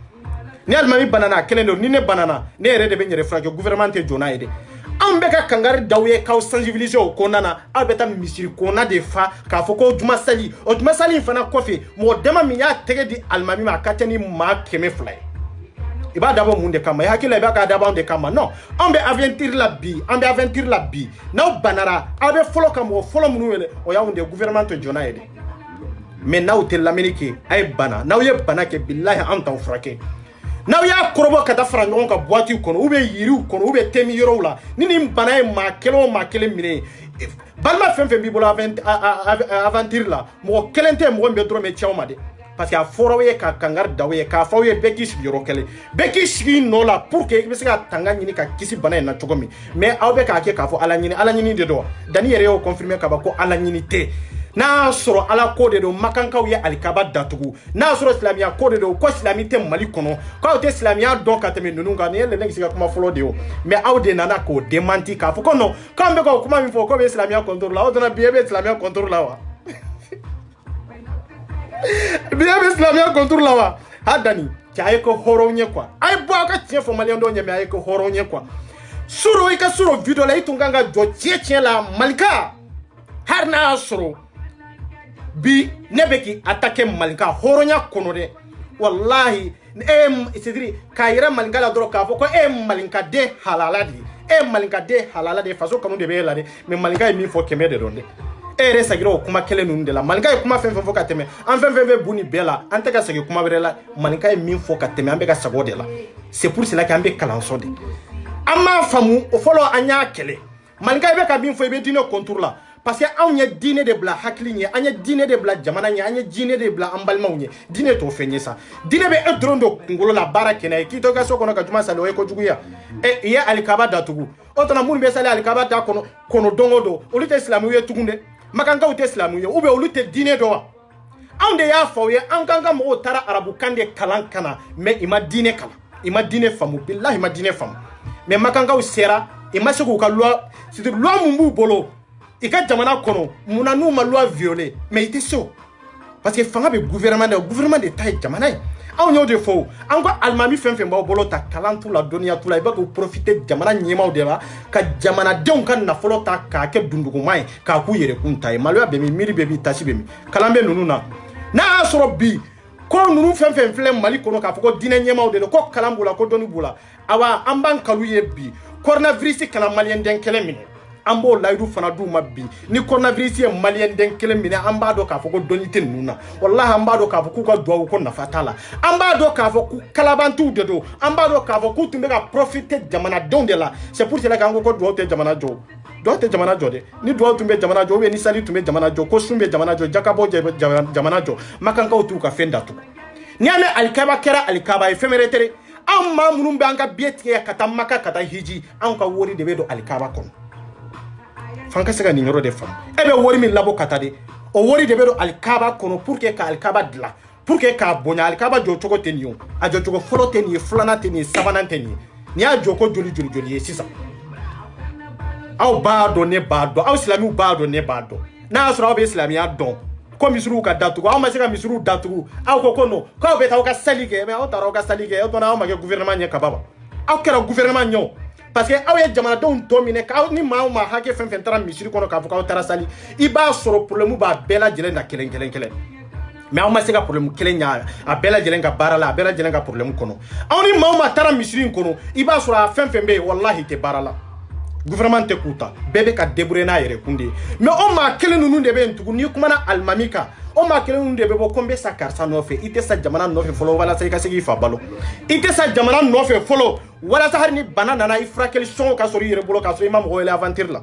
[SPEAKER 1] ni almami banana kelendo ni ne banana ne yere de be yere frake gouvernement te jonae de ambeka kangari dawe ka sensibiliser o konana albeta misiri kona de fa ka foko juma sali fana kofi mo dema mi ya tege di almami ma kateni ma keme fly iba dabo munde kama ya hakila iba ka dabo munde kama non ambe aventure la bi na banara abe folo kamo folo munuele o ya unde gouvernement to jona ede mais na hotel l'Amérique ay bana na ye bana ke billahi anta frake na ya korobo kata fara ngon ka boîte kono ube yiri kono ube temi yoro la nini mbana e ma kele mine balma fenfe bi bola aventure la mo kelente mo mbe dro me chawma de parce que a fɔra ye ka kangar daw ye k'a fɔ ye bɛɛ k'i sigi yɔrɔ kelen bɛɛ k'i sigi nɔ la pour que i bɛ se ka tanga ɲini ka kisi bana in na cogo min mais aw bɛ k'a kɛ k'a fɔ ala ɲini de don Dani yɛrɛ y'o confirmer ka ban ko ala ɲini tɛ n'a sɔrɔ ala ko de don makankaw ye alikaba datugu n'a sɔrɔ silamɛya ko de don ko silamɛ tɛ Mali kɔnɔ k'aw tɛ silamɛya dɔn ka tɛmɛ ninnu kan nin ye ne ka kuma fɔlɔ de ye mais aw de nana k'o démenti k'a fɔ ko non k'an bɛ ka kuma min fɔ ko bɛ silamɛya contrôle la aw donna bi e bɛ silamɛya contrôle la wa bi e bɛ silamɛya contrôle la wa ha Dani cɛ a ye kɛ hɔrɔnw ye quoi a ye bɔ a ka tiɲɛ fɔ maliyɛn dɔw ɲɛ mais a ye kɛ hɔrɔnw ye quoi suro i ka suro video la i tun kan ka jɔ tiɲɛ la Malika hali n'a y'a sɔrɔ bi ne bɛ k'i attaquer Malika hɔrɔnya kɔnɔ dɛ wallahi c'est-à-dire k'a yɛrɛ Malika la dɔrɔn k'a fɔ ko e ye Malika den halala de ye e ye Malika den halala de ye faso kanu de bɛ e la dɛ mais Malika ye min fɔ kɛmɛ de dɔn dɛ e yɛrɛ segira o kuma kelen ninnu de la Malika ye kuma fɛn fɛn fɔ ka tɛmɛ an fɛn fɛn bɛ bu nin bɛɛ la an tɛ ka segin kuma wɛrɛ la Malika ye min fɔ ka tɛmɛ an bɛ ka sago de la c'est pour cela qu'an bɛ kalanso de an m'a faamu o fɔlɔ an y'a kɛlɛ Malika i bɛ ka min fɔ i bɛ diinɛ contour la parce que anw ye diinɛ de bila hakili ɲɛ an ye diinɛ de bila jamana ɲɛ an ye diinɛ de bila an balimaw ɲɛ diinɛ t'o fɛn ye sa diinɛ bɛ e dɔrɔn don kunkolo la baara kɛnɛ ye k'i to i ka so kɔnɔ ka juma sali o ye kojuguya i ye alikaba datugu o tuma minnu bɛ sali alikaba da kɔnɔ don o don olu tɛ silamɛw ye tugun dɛ makankaw tɛ silamɛw ye ou bien olu tɛ diinɛ dɔn wa anw de y'a fɔ aw ye an kan ka mɔgɔw taara arabukan de kalan ka na mais i ma diinɛ kalan i ma diinɛ faamu bilahi i ma diinɛ faamu mais makankaw sera i ma se k'u ka loi c'est loi mun b'u bolo i ka jamana kɔnɔ munna n'u ma loi violer mais i tɛ se o parce que fanga bɛ gouvernement de ta ye jamana ye anw y'o de fɔ an ko alimami fɛn fɛn b'aw bolo ta kalan t'u la dɔnniya t'u la i bɛ k'u profiter jamana ɲɛmaaw de la ka jamanadenw ka nafolo ta k'a kɛ dunduguma ye k'a k'u yɛrɛkun ta ye maloya bɛ min miiri bɛ min tasi bɛ min kalan bɛ ninnu na n'a y'a sɔrɔ bi ko ninnu fɛn fɛn filɛ Mali kɔnɔ k'a fɔ ko diinɛ ɲɛmaaw de don ko kalan b'u la ko dɔnni b'u la awa an b'an kalu ye bi coronavirus kana maliyɛn den kelen minɛ an b'o layidu fana d'u ma bi ni coronavirus ye maliyɛn den kelen minɛ an b'a dɔn k'a fɔ ko dɔnni tɛ ninnu na wallahi an b'a dɔn k'a fɔ k'u ka duwawu ko nafa t'a la an b'a dɔn k'a fɔ ko kalabantiw de don an b'a dɔn k'a fɔ k'u tun bɛ ka profiter jamanadenw de la c'est pour cela k'an ko duwawu tɛ jamana jɔ duwawu tɛ jamana jɔ dɛ ni duwawu tun bɛ jamana jɔ ou bien ni sali tun bɛ jamana jɔ ko sun bɛ jamana jɔ jakabɔ jamana jɔ makankaw t'u ka fɛn datugu n'i y'a mɛn alikaba kɛra alikaba ye fɛn wɛrɛ tɛ dɛ anw maa minnu bɛ an ka billet tigɛ ka taa Maka ka taa hiji anw ka wari de bɛ don alikaba kɔnɔ f'an ka se ka nin yɔrɔ de faamu e bɛ wari min labɔ ka taa de o wari de bɛ don alikaba kɔnɔ pour que ka alikaba dilan pour que k'a bonya alikaba jɔ cogo tɛ nin ye o a jɔ cogo fɔlɔ tɛ nin ye filanan tɛ nin ye sabanan tɛ nin ye nin y'a jɔ ko joli ye sisan aw b'a dɔn ne b'a dɔn aw silamɛw b'a dɔn ne b'a dɔn n'a y'a sɔrɔ aw bɛ silamɛya dɔn ko misiriw ka datugu aw ma se ka misiriw datugu aw ko non k'aw bɛ taa aw ka sali kɛ mais aw taara aw ka sali kɛ aw dɔnna aw ma kɛ gouvernement ɲɛ kaba aw kɛra gouvernement ɲɛ o parce que aw ye jamanadenw tɔ minɛ k'aw ni maa o maa hakɛ fɛn fɛn taara misiri kɔnɔ k'a fɔ k'aw taara sali i b'a sɔrɔ problème b'a bɛɛ lajɛlen na kelen mais aw ma se ka problème kelen ɲa a bɛɛ lajɛlen ka baara la a bɛɛ lajɛlen ka problème kɔnɔ aw ni maa o maa taara misiri in kɔnɔ i b'a sɔrɔ a fɛn fɛn bɛ yen wallahi tɛ baara la gouvernement tɛ k'u ta bɛɛ bɛ ka débrouiller n'a yɛrɛ kun de ye mais o maa kelen ninnu de bɛ yen tugun n'i kumana alimami kan o maa kelen ninnu de bɛ bɔ ko n bɛ sa karisa nɔfɛ i tɛ sa jamana nɔfɛ fɔlɔ walasa i ka se k'i fa balo i tɛ sa jamana nɔfɛ fɔlɔ walasa hali ni bana nana i furakɛli sɔngɔ ka sɔrɔ i yɛrɛ bolo k'a sɔrɔ i ma mɔgɔ wele aventure la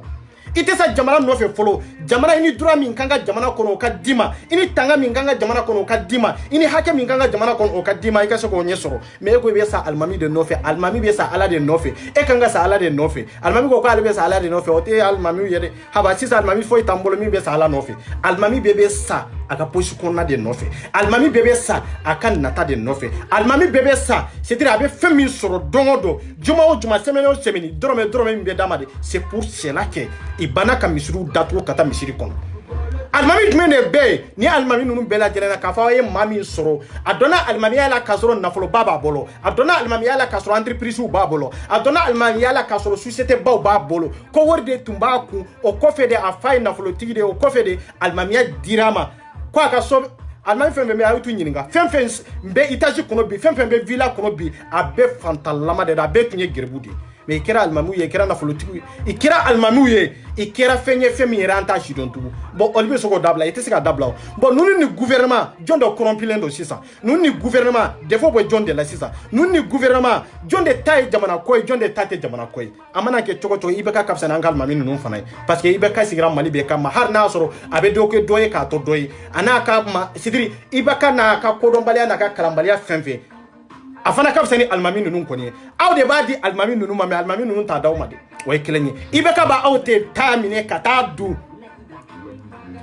[SPEAKER 1] i tɛ sa jamana nɔfɛ fɔlɔ jamana i ni droit min kan ka jamana kɔnɔ o ka d'i ma i ni tanga min kan ka jamana kɔnɔ o ka d'i ma i ni hakɛ min kan ka jamana kɔnɔ o ka d'i ma i ka se k'o ɲɛ sɔrɔ mais e ko i bɛ sa alimami de nɔfɛ alimami bɛ sa ala de nɔfɛ e kan ka sa ala de nɔfɛ alimami ko k'ale bɛ sa ala de nɔfɛ o tɛ alimamiw ye dɛ haba sisan alimami foyi t'an bolo min bɛ sa ala nɔfɛ alimami bɛɛ bɛ sa a ka posi kɔnɔna de nɔfɛ alimami bɛɛ bɛ sa a ka nata de nɔfɛ alimami bɛɛ bɛ sa c'est-à-dire a bɛ fɛn min sɔrɔ don o don juma o juma semaine o semaine dɔrɔmɛ min bɛ d'a ma de c'est pour cela que i banna ka misiriw datugu ka taa misiri kɔnɔ alimami jumɛn de bɛ yen ni alimami ninnu bɛɛ lajɛlen na k'a fɔ aw ye maa min sɔrɔ a dɔnna alimamiya la k'a sɔrɔ nafoloba b'a bolo a dɔnna alimamiya la k'a sɔrɔ entreprise b'a bolo a dɔnna alimamiya la k'a sɔrɔ société baw b'a bolo ko wari de tun b'a kun o kɔfɛ de a fa ye nafolotigi de ye o kɔfɛ de alimamiya dir'a ma ko a ka so alimami fɛn fɛn bɛ a y'u t'u ɲininka fɛn fɛn bɛ étage kɔnɔ bi fɛn fɛn bɛ villa kɔnɔ bi a bɛɛ fantanlama de don a bɛɛ tun ye gɛrɛbu de ye mais i kɛra alimamiw ye i kɛra nafolotigiw ye i kɛra alimamiw ye i kɛra fɛn ye fɛn min yɛrɛ an t'a si dɔn tugun bon olu bɛ se k'o dabila i tɛ se ka dabila o bon ninnu ni gouvernement jɔn de corrompilen don sisan ninnu ni gouvernement défaut bɛ jɔn de la sisan ninnu ni gouvernement jɔn de ta ye jamana ko ye jɔn de ta tɛ jamana ko ye a mana kɛ cogo cogo IBK ka fisa n'an ka alimami ninnu fana ye parce que IBK sigira Mali bɛɛ kama hali n'a sɔrɔ a bɛ dɔ kɛ dɔ ye k'a to dɔ ye a n'a ka sidiri IBK n'a ka kodɔnbaliya n'a ka kalanbaliya fɛn fɛn a fana ka fisa ni alimami ninnu kɔni ye aw de b'a di alimami ninnu ma mais alimami ninnu t'a d'aw ma de o ye kelen ye IBK b'a aw tɛ taa minɛ ka taa dun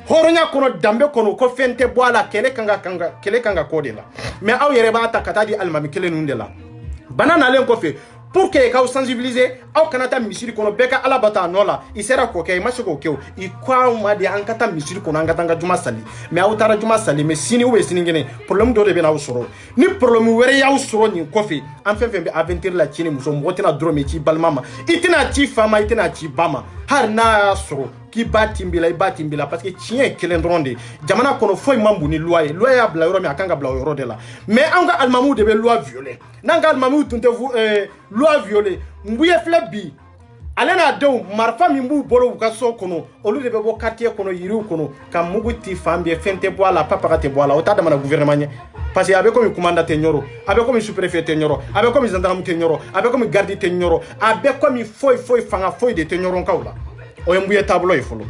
[SPEAKER 1] hɔrɔnya kɔnɔ danbe kɔnɔ ko fɛn tɛ bɔ a la kɛlɛ kan ka k'o de la mais aw yɛrɛ b'a ta ka taa di alimami kelen ninnu de la bana nalen kɔfɛ pour que k'aw sensibiliser aw kana taa misiri kɔnɔ bɛɛ ka ala bata a nɔ la i sera k'o kɛ i ma se k'o kɛ o i ko aw ma de an ka taa misiri kɔnɔ an ka taa an ka juma sali mais aw taara juma sali mais sini ou bien sinikɛnɛ problème dɔ de bɛ n'aw sɔrɔ ni problème wɛrɛ y'aw sɔrɔ nin kɔfɛ an fɛn fɛn bɛ aventure la ci ni muso mɔgɔ tɛna dɔrɔmɛ ci balima ma i tɛna ci fa ma i tɛna ci ba ma hali n'a y'a sɔrɔ k'i b'a tinbila i b'a tinbila parce que tiɲɛ ye kelen dɔrɔn de jamana kɔnɔ foyi man bon ni loi ye loi y'a bila yɔrɔ min a kan ka bila o yɔrɔ de la mais an ka alimamiw de bɛ loi violer n'an ka alimamiw tun tɛ loi violer Mbuye filɛ bi ale n'a denw marifa min b'u bolo u ka so kɔnɔ olu de bɛ bɔ quartier kɔnɔ yiriw kɔnɔ ka mugu ti fan bɛɛ fɛn tɛ bɔ a la papaga tɛ bɔ a la o t'a damana gouvernement ɲɛ parce que a bɛ komi commandant tɛ ɲɔrɔ a bɛ komi sous-préfet tɛ ɲɔrɔ a bɛ komi gendarme tɛ ɲɔrɔ a bɛ komi garde tɛ ɲɔrɔ a bɛ komi foyi fanga foyi de tɛ ɲɔrɔnkaw la o ye Mbuye taabolo ye fɔlɔ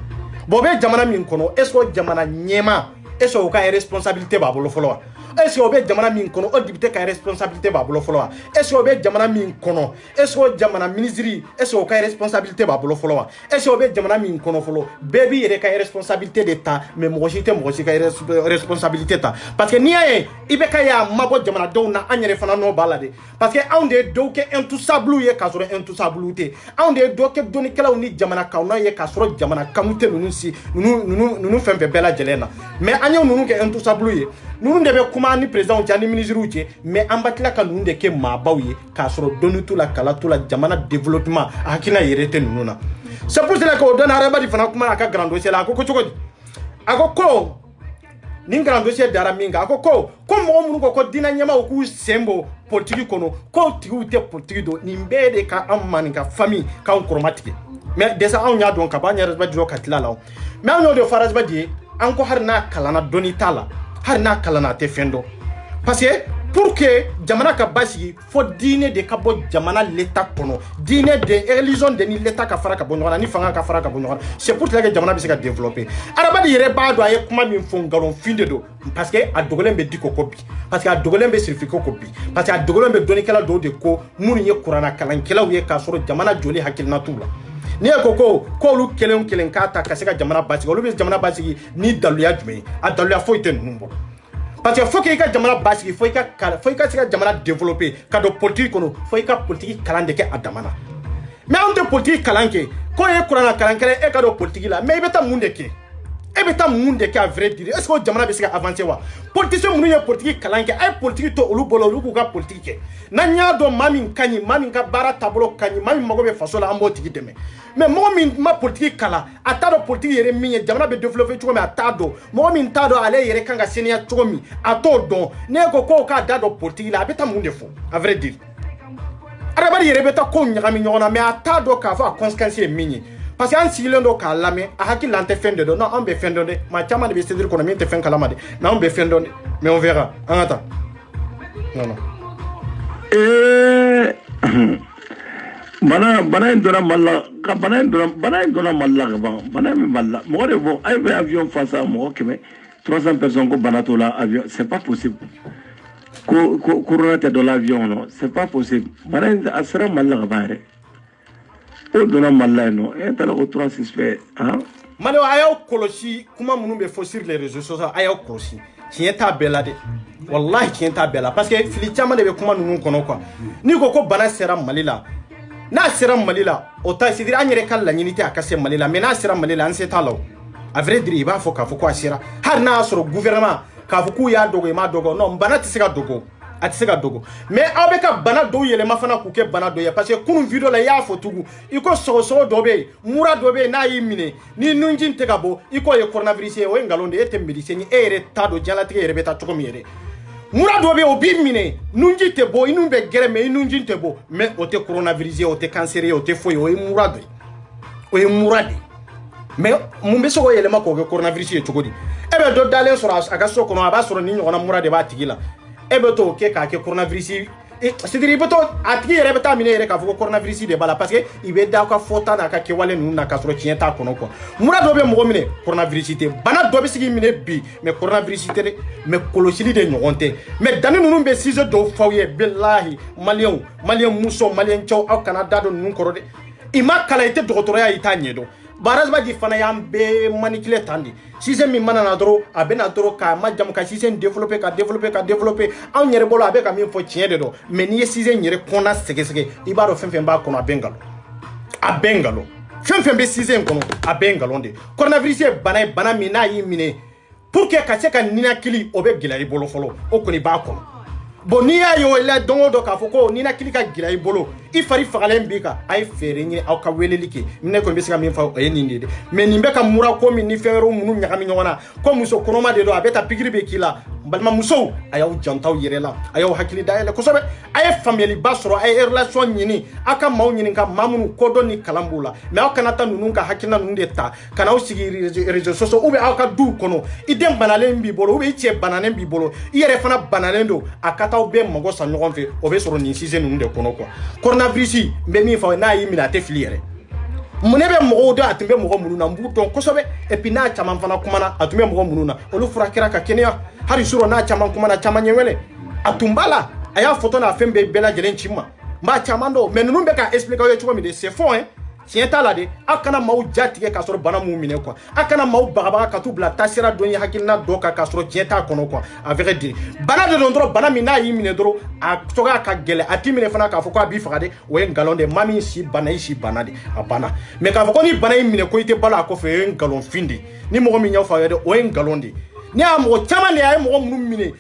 [SPEAKER 1] bon o bɛ jamana min kɔnɔ est-ce que jamana ɲɛma est-ce que o ka responsabilité b'a bolo fɔlɔ wa est-ce que o bɛ jamana min kɔnɔ o député ka responsabilité b'a bolo fɔlɔ wa est-ce que o bɛ jamana min kɔnɔ est-ce que o jamana ministre est-ce que o ka responsabilité b'a bolo fɔlɔ wa est-ce que o bɛ jamana min kɔnɔ fɔlɔ bɛɛ b'i yɛrɛ ka responsabilité de ta mais mɔgɔ si tɛ mɔgɔ si ka responsabilité ta parce que n'i y'a ye IBK y'a mabɔ jamanadenw na an yɛrɛ fana nɔ b'a la de parce que anw de ye dɔw kɛ intouchables ye k'a sɔrɔ intouchables tɛ anw de ye dɔw kɛ dɔnnikɛlaw ni jamana kannaw ye k'a sɔrɔ jamana kanu tɛ ninnu fɛn fɛn bɛɛ lajɛlen na mais an ye ninnu kɛ intouchables ye ninnu de bɛ kuma ni président cɛ ani ministres cɛ mais an ba tila ka ninnu de kɛ maabaw ye k'a sɔrɔ dɔnni t'u la kala t'u la jamana développement a hakilina yɛrɛ tɛ ninnu na c'est pour cela que o don Arabadi fana kuma a ka grand dossier la a ko cogo di a ko nin grand dossier dara min kan a ko mɔgɔ minnu ko diinɛ ɲɛmaaw k'u sen bɔ politique kɔnɔ k'o tigiw tɛ politique dɔn nin bɛɛ de ka an ma nin ka famille k'anw kɔrɔmatigɛ mais déjà anw y'a dɔn ka ban an yɛrɛ dɔrɔn ka tila la mais anw y'o de fɔ Arabadi ye an ko hari n'a kalanna dɔnni t'a la hari n'a kalanna a tɛ fɛn dɔn parce que pour que jamana ka basigi fo diinɛ de ka bɔ jamana l'état kɔnɔ diinɛ de religion de ni l'état ka fara ka bɔ ɲɔgɔn na ni fanga ka fara ka bɔ ɲɔgɔn na c'est pour cela que jamana bɛ se ka développer Arabadi yɛrɛ b'a dɔn a ye kuma min fɔ nkalonfin de don parce que a dogolen bɛ Diko ko bi parce que a dogolen bɛ Sirifiko ko bi parce que a dogolen bɛ dɔnnikɛla dɔw de ko minnu ye kuranna kalankɛlaw ye k'a sɔrɔ jamana joli hakilina t'u la n'i ye ko k'olu kelen kelen k'a ta ka se ka jamana basigi olu bɛ jamana basigi ni daluya jumɛn ye a daluya foyi tɛ ninnu bɔ parce que faut que i ka jamana basigi faut i ka se ka jamana développer ka don politique kɔnɔ faut i ka politique kalan de kɛ a dama na mais anw tɛ politique kalan kɛ ko ye kuranna kalankɛla e ka don politique la mais i bɛ taa mun de kɛ e bɛ taa mun de kɛ à vrai dire est-ce que o jamana bɛ se ka avancer wa politicien minnu ye politique kalan kɛ a ye politique to olu bolo olu k'u ka politique kɛ n'an y'a dɔn maa min ka ɲi maa min ka baara taabolo ka ɲi maa min mago bɛ faso la an b'o tigi dɛmɛ mais mɔgɔ min ma politique kalan a t'a dɔn politique yɛrɛ min ye jamana bɛ développer cogo min a t'a dɔn mɔgɔ min t'a dɔn ale yɛrɛ kan ka saniya cogo min a t'o dɔn ne ko k'a da dɔn politique la a bɛ taa mun de fɔ à vrai dire Arabadi yɛrɛ bɛ taa ko ɲagami ɲɔgɔn na mais a t'a dɔn k'a fɔ a conséquence ye min ye parce que an sigilen don k'a lamɛn a hakili la an tɛ fɛn de dɔn non an bɛ fɛn dɔn dɛ maa caman de bɛ cédure kɔnɔ min tɛ fɛn kalama de mais an bɛ fɛn dɔn dɛ mais on verra an ka taa non
[SPEAKER 2] bana in donna Mali la ka bana in donna Mali la ka ban bana min Mali la mɔgɔ de bɔ a ye bɛ avion fa sa mɔgɔ 300 personnes ko bana t'o la avion c'est pas possible ko corona tɛ dɔ la avion kɔnɔ c'est pas possible bana in a sera Mali la ka ban yɛrɛ o donna Mali la yen nɔ e taara ko 3 suspects
[SPEAKER 1] Mali a y'aw kɔlɔsi kuma minnu bɛ fɔ sur les réseaux sociaux a y'aw kɔlɔsi tiɲɛ t'a bɛɛ la dɛ wallahi tiɲɛ t'a bɛɛ la parce que fili caman de bɛ kuma ninnu kɔnɔ quoi n'i ko bana sera Mali la n'a sera Mali la o ta c'est dire an yɛrɛ ka laɲini tɛ a ka se Mali la mais n'a sera Mali la an se t'a la o à vrai dire i b'a fɔ k'a fɔ ko a sera hali n'a y'a sɔrɔ gouvernement k'a fɔ k'u y'a dogo i m'a dogo non bana tɛ se ka dogo a tɛ se ka dogo mais aw bɛ ka bana dɔw yɛlɛma fana k'u kɛ bana dɔ ye parce que kunun video la i y'a fɔ tugun i ko sɔgɔsɔgɔ dɔ bɛ yen mura dɔ bɛ yen n'a y'i minɛ ni nunji tɛ ka bɔ i k'o ye coronavirus ye o ye nkalon de ye e tɛ médecin ye e yɛrɛ t'a dɔn diɲɛlatigɛ yɛrɛ bɛ taa cogo min yɛrɛ mura dɔ bɛ yen o b'i minɛ nunji tɛ bɔ i nun bɛ gɛrɛ mais i nunji tɛ bɔ mais o tɛ coronavirus ye o tɛ cancer ye o tɛ foyi o ye mura de ye o ye mura de ye mais mun be so ko yelema ko coronavirus ye chogodi e be do dalen soro aga so kono aba soro ni nyona mura de ba tigila e be to ke ka ke coronavirus c'est-à-dire beto atigi yere beta mine yere ka fo coronavirus de bala parce que ibe da ka fota na ka ke wale nu na ka soro tienta kono ko mura do be mo mine coronavirus te bana do be sigi mine bi mais coronavirus te mais kolosili de nyogonte mais dani nunu be 6 do fawye billahi malien muso malien chaw au canada do nun korode ima kala ite dokotoroya ita nyedo barazba di fana yambe manikile tandi sise mi mana na doro abena doro ka majam ka sise développer an yere bolo abe ka min fo tiede do mais ni sise nyere kona sege ibaro fenfen ba kono abengalo fenfen be sise kono abengalo nde coronavirus e bana mi na yi mine pour que ka se ka nina kili obe gila ibolo folo o koni ba kono bon ni ya yo la dongo do ka foko ni na kilika gira ibolo i fari fagalen bika ay fere ni aw ka welelike mine ko bisika min fa o yeni ndede mais ni be ka mura ko min ni fero munu nyakami nyona ko muso konoma de do abeta pigiri be kila balma muso ayaw jantaw yerela ayaw hakili daele ko sobe ay family basro ay relation nyini aka maw nyini ka mamunu ko do ni kalambula mais aw kanata nunu ka hakina nunu de ta kana o sigi réseaux sociaux ube aw ka du kono idem banalen bi bolo ube itie bananen bi bolo yere fana bananen do akata be mago sa ɲɔgɔn fɛ o be sɔrɔ nin season ninnu de kɔnɔ quoi coronavirus n bɛ min fɔ n'a y'i minɛ a tɛ fili yɛrɛ mun ne bɛ mɔgɔw dɔn a tun bɛ mɔgɔ minnu na n b'u dɔn kosɛbɛ et puis n'a caman fana kumana a tun bɛ mɔgɔ minnu na olu furakɛra ka kɛnɛya hali sura n'a caman kumana caman ɲɛ wele a tun b'a la a y'a photo n'a fɛn bɛɛ lajɛlen ci n ma n b'a caman dɔn mais ninnu bɛ ka expliquer aw ye cogo min de c'est faux hein tiɲɛ t'a la de aw kana maaw jatigɛ k'a sɔrɔ bana mun minɛ quoi aw kana maaw bagabaga ka t'u bila taasira dɔ ye hakilina dɔ kan k'a sɔrɔ tiɲɛ t'a kɔnɔ quoi a vrai dire bana de don dɔrɔn bana min n'a y'i minɛ dɔrɔn a cogoya ka gɛlɛ a t'i minɛ fana k'a fɔ ko a b'i faga de o ye nkalon de maa min si bana i si bana de a banna mais k'a fɔ ko ni bana y'i minɛ ko i tɛ balo a kɔfɛ o ye nkalonfin de ni mɔgɔ min y'aw faga de o ye nkalon de ni a mɔgɔ caman de a ye mɔgɔ minnu minɛ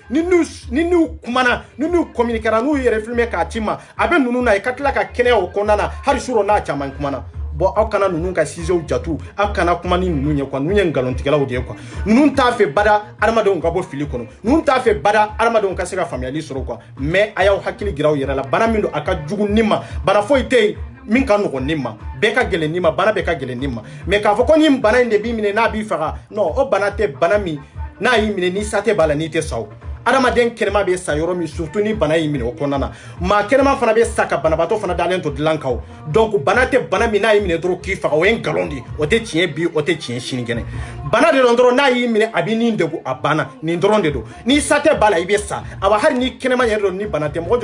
[SPEAKER 1] ni n'u kumana ni n'u communiquera n'u yɛrɛ filmé k'a ci ma a bɛ ninnu na i ka tila ka kɛnɛya o kɔnɔna na hali sura n'a caman kumana bon aw kana ninnu ka sisew jatu aw kana kuma ni ninnu ye quoi ninnu ye ngalontigɛlaw de ye quoi ninnu t'a fɛ bada adamadenw ka bɔ fili kɔnɔ ninnu t'a fɛ bada adamadenw ka se ka faamuyali sɔrɔ quoi mais a y'aw hakili jira aw yɛrɛ la bana min don a ka jugu nin ma bana foyi tɛ yen min ka nɔgɔn nin ma bɛɛ ka gɛlɛn nin ma bana bɛɛ ka gɛlɛn nin ma mais k'a fɔ ko nin bana in de b'i minɛ n'a b'i faga non o bana tɛ bana min n'a y'i minɛ ni sa tɛ b'a la n'i tɛ sa o adamaden kɛnɛma bɛ sa yɔrɔ min surtout ni bana y'i minɛ o kɔnɔna na maa kɛnɛma fana bɛ sa ka banabaatɔ fana dalen to dilan kan o donc bana tɛ bana min n'a y'i minɛ dɔrɔn k'i faga o ye nkalon de ye o tɛ tiɲɛ bi o tɛ tiɲɛ sinikɛnɛ bana de don dɔrɔn n'a y'i minɛ a bɛ nin degun a banna nin dɔrɔn de don ni sa tɛ b'a la i bɛ sa a wa hali ni kɛnɛma yɛrɛ don ni bana tɛ mɔgɔ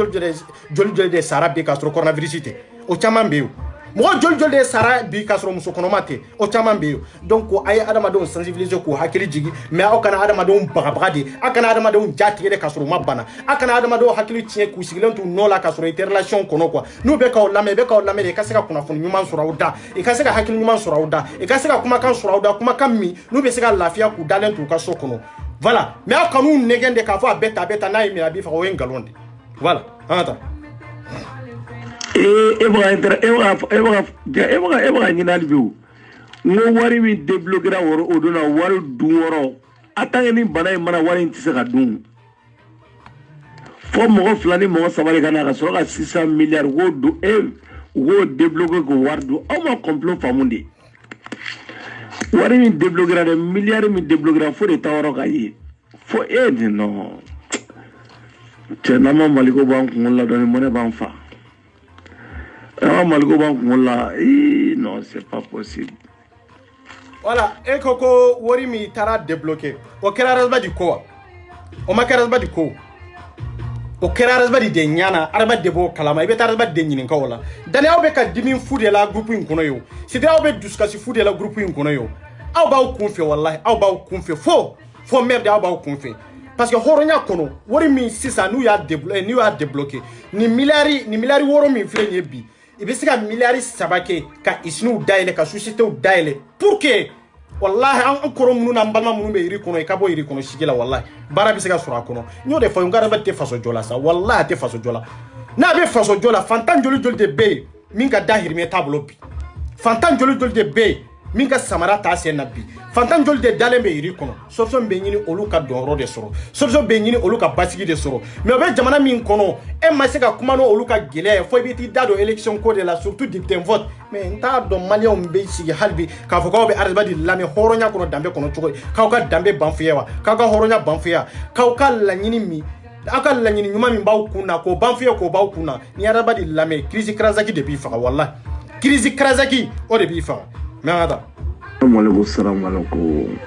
[SPEAKER 1] joli de sara bi k'a sɔrɔ coronavirus tɛ o caman bɛ yen mɔgɔ joli de sara bi k'a sɔrɔ muso kɔnɔma tɛ o caman bɛ yen donc a ye adamadenw sensibiliser k'u hakili jigin mais aw kana adamadenw bagabaga de aw kana adamadenw jatigɛ de k'a sɔrɔ u ma bana aw kana adamadenw hakili tiɲɛ k'u sigilen t'u nɔ la k'a sɔrɔ i tɛ relation kɔnɔ quoi n'u bɛ k'aw lamɛn i bɛ k'aw lamɛn de i ka se ka kunnafoni ɲuman sɔrɔ aw da i ka se ka hakili ɲuman sɔrɔ aw da i ka se ka kumakan sɔrɔ aw da kumakan min n'u bɛ se ka lafiya k'u dalen t'u ka so kɔnɔ voilà mais aw kan'u nɛgɛn de k'a fɔ a bɛ tan n'a y'i minɛ a b'i faga o ye nkalon de voilà an ka taa.
[SPEAKER 2] e baka ɲinali bi o n ko wari min débloquera o don na wari dun wɔrɔ a tant que ni bana in mana wari in tɛ se ka dun fo mɔgɔ fila ni mɔgɔ saba de ka na ka sɔrɔ ka 600 milliards k'o don u k'o débloquer k'o wari dun aw ma complot faamu de wari min débloquera dɛ miliyari min débloquera fo de ta yɔrɔ ka ye fo non cɛ n'an ma maliko b'an kunkolo la dɔɔni mun ne b'an fa. Non, c'est pas possible.
[SPEAKER 1] Voilà, et Koko, wari mi tara débloqué. O kɛra rasba di ko. O ma kɛra rasba di ko. O kɛra rasba di de ɲana, araba de bo kalama, i bɛ taa rasba de ɲininka o la. Dani aw bɛ ka dimi fu de la groupe in kɔnɔ yo. C'était aw bɛ dusukasi fu de la groupe in kɔnɔ yo. Aw b'aw kun fɛ wallahi, aw b'aw kun fɛ fo merde aw b'aw kun fɛ. Parce que horonya kono, wari mi sisan n'u y'a débloqué, ni miliyari woro min filɛ nin ye bi. I bɛ se ka miliyari 3 kɛ ka usines dayɛlɛ ka sociétés dayɛlɛ pour que wallahi an kɔrɔ minnu n'an balima minnu bɛ yiri kɔnɔ i ka bɔ yiri kɔnɔ sigi la wallahi baara bɛ se ka sɔrɔ a kɔnɔ n y'o de fɔ n ko adamaden tɛ faso jɔ la sa wallahi a tɛ faso jɔ la n'a bɛ faso jɔ la fantan joli de bɛ yen min ka dahirimɛ t'a bolo bi fantan joli de bɛ yen min ka samara ta sen na bi fantan jol de dalen be yiri kono solution be nyini olu ka doro de soro solution be nyini olu ka basigi de soro mais o be jamana min kono e ma se ka kuma no olu ka gele fo bi ti dado election ko de la surtout député vote mais nta do malien be sigi halbi ka fo ko be arba di lami horonya kono dambe kono chugo ka dambe banfuyewa ka horonya banfuya ka la nyini mi aka la nyini nyuma min baw kuna ko banfuye ko baw kuna ni arba di lami crise krazaki de bi fa wallahi crise krazaki o de bi fa mais ada
[SPEAKER 2] Assalamu alaikum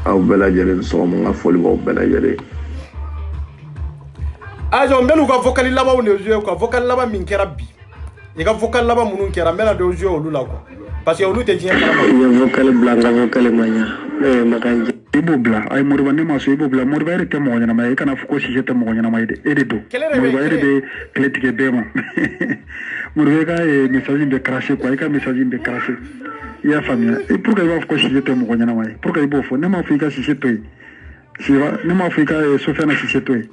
[SPEAKER 2] aw bela jere so mo nga foli bo bela jere
[SPEAKER 1] ajo mbelu ka vocal laba ne jouer ko vocal laba min kera bi e ka vocal laba munun kera mena do jouer olu la ko parce que olu te tien kala
[SPEAKER 2] ma vocal blanc vocal manya makanje
[SPEAKER 3] ibo bla ay moriba ne ma so ibo bla moriba ere te mo nyana may kana fuko si jete mo nyana may de ere do moriba ere de kletique bema moriba ka message de cracher ko ay ka message de cracher ya famille et pour que va fuko si jete mo nyana may pour que ibo fo ne ma fika si jete si va ne ma fika so fena si jete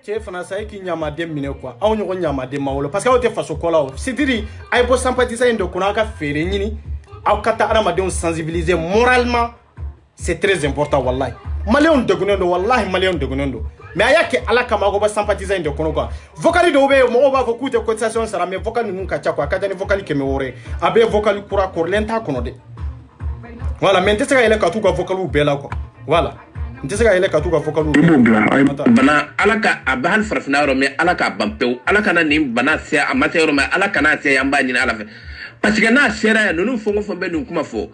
[SPEAKER 1] che fana sai ki nyama dem mine quoi aw nyoko nyama dem mawlo parce que aw te faso kola o sidiri ay bo sympathiser ndo kuna ka fere nyini aw kata ana madon sensibiliser moralement c'est très important wallahi malien de gunendo wallahi malien de gunendo mais ayake ala kama go ba sympathiser ndo kono quoi vocal do be mo ba fo kute cotisation sara mais vocal nun ka chakwa ka tani vocal keme wore abe vocal kura korlenta kono de voilà mais te sega ele ka tu ko vocal u bela quoi voilà nte se ka yele ka tu ka vocal
[SPEAKER 4] bana alaka abahal farfinaaro me alaka bampew alaka na nim bana se amatero me alaka na se yamba nyina alafe parce que na sera nunu fongo fombe nun kuma fo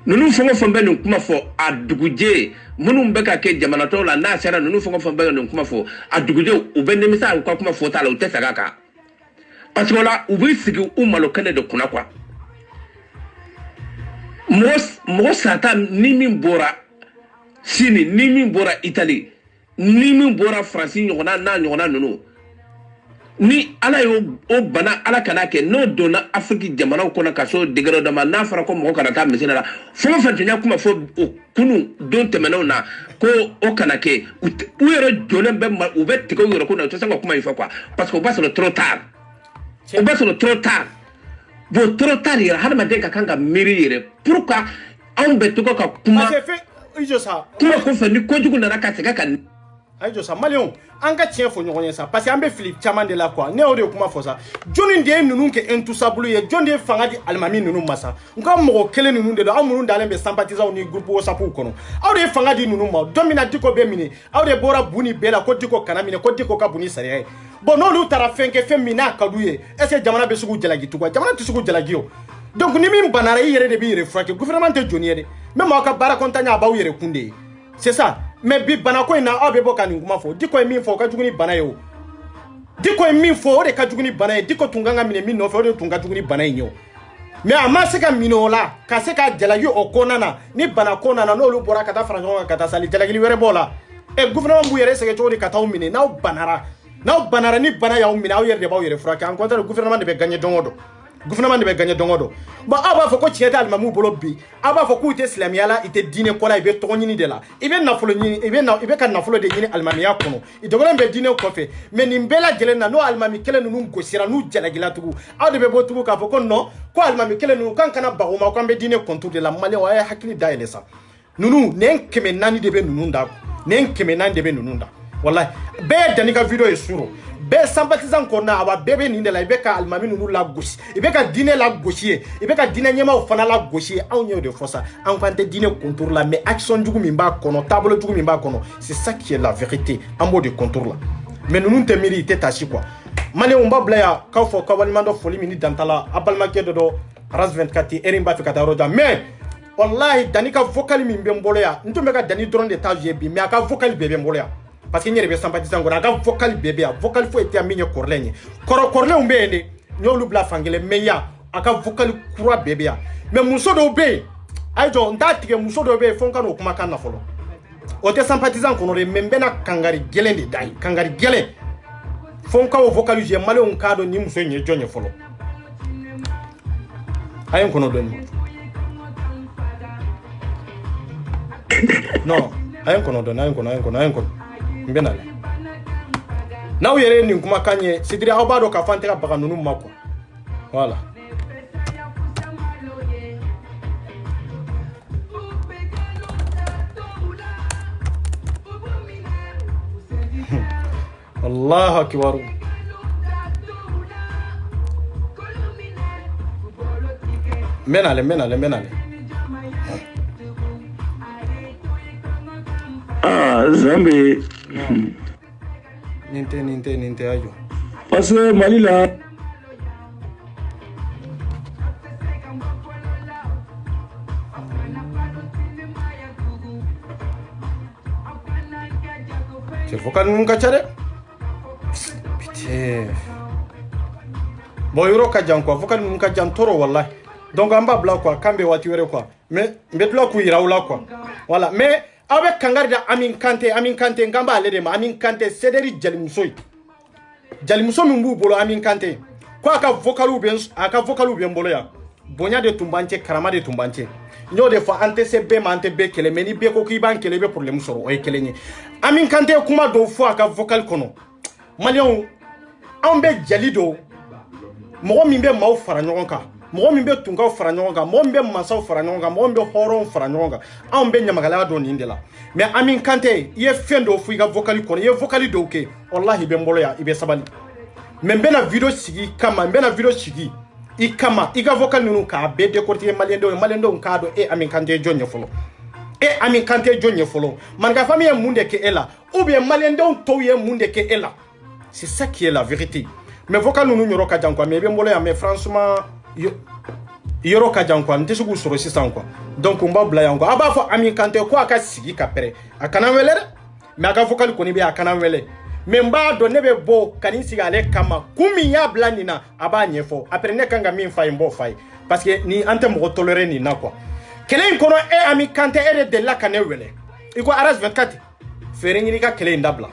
[SPEAKER 4] nunu fongo fombe nun kuma fo aduguje munun beka ke jamana to la na sera nunu fongo fombe nun kuma fo aduguje ubende misa ko kuma fo tala utesa kaka parce que la ubi sigi umalo kane de kuna kwa mos sata ni min bora Sini ni min bora Italie ni min bora France nyona na nyona nunu ni ala yo o bana ala kana ke no dona Afrique jamana ko na kaso degero dama na fara ko mo kana ta mesina la fo fa tanya kuma fo kunu don temeno na ko o kana ke u yero jolen be u bet ko yero ko na to sanga kuma ifa quoi parce que on passe le trop tard on passe le trop tard bo trop tard yera hada ma de ka kanga miri yere pourquoi on bet ko ka kuma
[SPEAKER 1] ijo sa
[SPEAKER 4] kuma ko fa ni ko jugu na ka tega kan
[SPEAKER 1] ayo sa malion anga tien fo nyonya sa parce que ambe Philippe chaman de la quoi ne o de kuma fo sa joni de nunu ke entusabulu ye joni de fanga di almami nunu masa nka mo kele nunu de do amuru ndale be sympathisant ni groupe WhatsApp kono aw de fanga di nunu ma domina diko be mini aw de bora buni bela ko diko kana mini ko diko ka buni sare bon no lu tara fenke femina kaduye est-ce que jamana be sugu jalagi tuwa jamana ti sugu jalagi yo donc ni min banara yere de bi yere frake gouvernement te joni yede même aka bara kontanya abaw yere kunde c'est ça mais bi bana ko ina abe boka ni nguma fo diko min fo ka juguni bana yo diko min fo de ka juguni bana diko tunganga mine min no fo de tunga juguni bana yo mais ama se ka minola ka se ka jalagi o konana ni bana konana no lu bora kata franjo kata sali jalagi were bola e gouvernement bu yere se ke jodi kata umine na banara ni bana ya umine aw yere de baw yere frake en contre le gouvernement de be gagner dongodo gouvernement de be gagner dongodo bon aba fo ko tieta almamu bolo bi aba fo ko ite islamiyala ite dine kola ibe to nyini de la ibe na folo nyini ibe kan na folo de nyini almamiya kono idogona be dine ko fe mais ni mbela gele na no almami kele nunu ngosira nu jala gila tugu ade be botugu ka fo ko no ko almami kele nunu kan kana baguma ko be dine kontu de la mali wa ya hakili daile sa nunu nen keme nani de be nunu nda nen keme nani de be nunu nda wallahi be danika video e suro be sympathisant kona aba bebe ni de la ibe ka almami nunu la gosi ibe ka dine la gosi ibe ka dine nyema o fana la gosi an nyo de fossa an kwante dine contour la mais action jugu mi ba kono tableau jugu mi ba kono c'est ça qui est la vérité en mode de contour là mais nunu te miri te tachi quoi mali on ba blaya ka fo ka walima do foli mini dantala abalma ke do ras 24 erin ba fi kata roda mais wallahi danika vocal mi mbolo ya ntumbe ka dani drone de taje bi mais aka vocal bebe mbolo ya parce que ñere be sympathisant ngona ga vocal bébé vocal fo eti aminye korlenye korle umbende nyolu bla fangele meya aka vocal kura bébé mais muso do be aijo ndatige muso do be fonka no kuma kan na folo o te sympathisant kono re membe na kangari gelen de dai kangari gelen fonka o vocal je male on kado ni muso nye jonye folo ayen kono doni non ayen kono mbenale na u yere ni kuma kanye sidiri awbado ka fanteka baka nunu mako voilà Allahu akbar. Menale.
[SPEAKER 2] Ah, Zambi.
[SPEAKER 1] Ninte ayo.
[SPEAKER 2] Parce que Mali là.
[SPEAKER 1] C'est vocal nunca chare. Putain. Bon yoro ka jan quoi, vocal nunca jan toro wallahi. Donc on va bla quoi, kambe wati were quoi. Mais mbetla ku iraula quoi. Voilà, mais avec kangarda Amin Kanté ngamba alede ma Amin Kanté cederi jalimuso mumbu bolo Amin Kanté. Quoi aka vocalu bien bolo ya. Bonya de tumbanche karama de tumbanche. Nyo de fois ante se be ma ante be kele meni be ko ki ban kele be problème soro o kele ni. Amin Kanté kuma do fois aka vocal kono. Malion an be jali do mo mi be maw fara nyon ka. Mo mi be tunga fara nyon ka, mo be masaw fara nyon ka, mo be horon fara nyon ka. An be nyamagala do ni ndela. Mais Amin Kanté ye fendo fu iga vocal kono, ye vocal do ke. Wallahi be mbolo ya ibe sabali. Mais be na video sigi kama, be na video sigi. Ikama iga vocal nunu ka be décortiquer malendo nkado Amin Kanté jonye folo Amin Kanté jonye folo man ga famille munde ke ela ou bien malendo to ye munde ke ela. C'est ça qui est la vérité. Mais vocal nunu nyoro ka jankwa mais be mbolo ya mais franchement yoro ka jankwa ntisugu soro sisan quoi. Donc on va bla yango aba fo Amin Kanté ko aka sigi kapere akana welere mais aka vocal ko ni be akana wele. Memba do nebe bo kanin sigale kama kumi ya blanina aba nyefo après ne kanga min fay mbo fay parce que ni ante mo tolérer ni na quoi kelen kono Amin Kanté de la kanewele iko aras 24 fere ni ka kelen dabla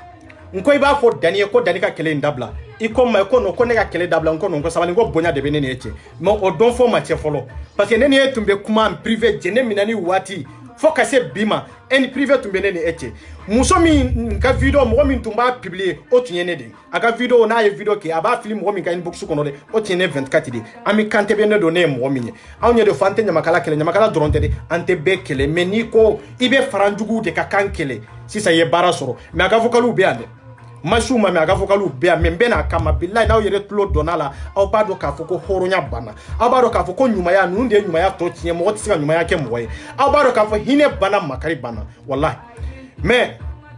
[SPEAKER 1] nko iba fo dani ko dani ka kelen dabla iko ma ko no ko ne ka kelen dabla nko no ko sabali ngo bonya de benene eche mo o don fo ma che folo parce que nene etumbe kuma en privé jene minani wati fo kase bima en privé tumbe nene eche muso min ka video mo min tumba publier o tiene de aka video na ye video ke aba film mo min ka inbox kono de o tiene 24 de Amin Kanté be ne do ne mo min awnya de fante nyamakala kele nyamakala dronte de ante be kele meniko ibe faranjugu de ka kankele sisa ye bara soro me aka vocalu be ande mashuma me aka vocalu be membe na kama billahi na yere tulo donala aw ba do ka foko horonya bana aw ba do ka foko nyuma ya nunde nyuma ya to tiene mo tisiga nyuma ya ke moye aw ba do ka fo hine bana makari bana wallahi. Mais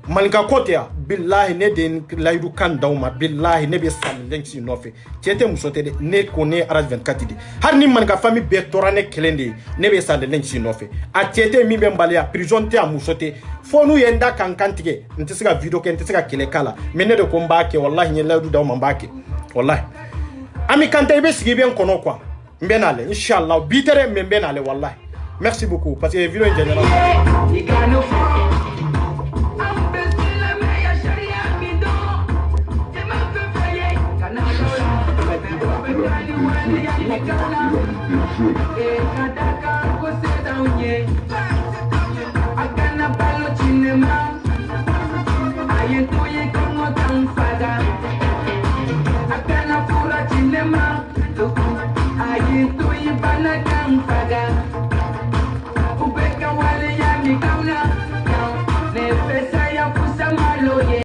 [SPEAKER 1] malika kote ya billahi ne de laydu kan dawma billahi ne be sallen ci nofe tiete musote de ne kone aras 24 di har ni malika fami be torane kelende ne be sallen ci nofe a tiete mi be mbalia prison te musote fonu yenda kankantige ntisiga video ke ntisiga kele kala mais ne de ko mbake wallahi ne laydu dawma mbake wallahi Amin Kanté be sigi ben kono quoi mbenale inshallah bitere mbenale wallahi. Merci beaucoup parce que video en général
[SPEAKER 5] Ayen toye como tan fada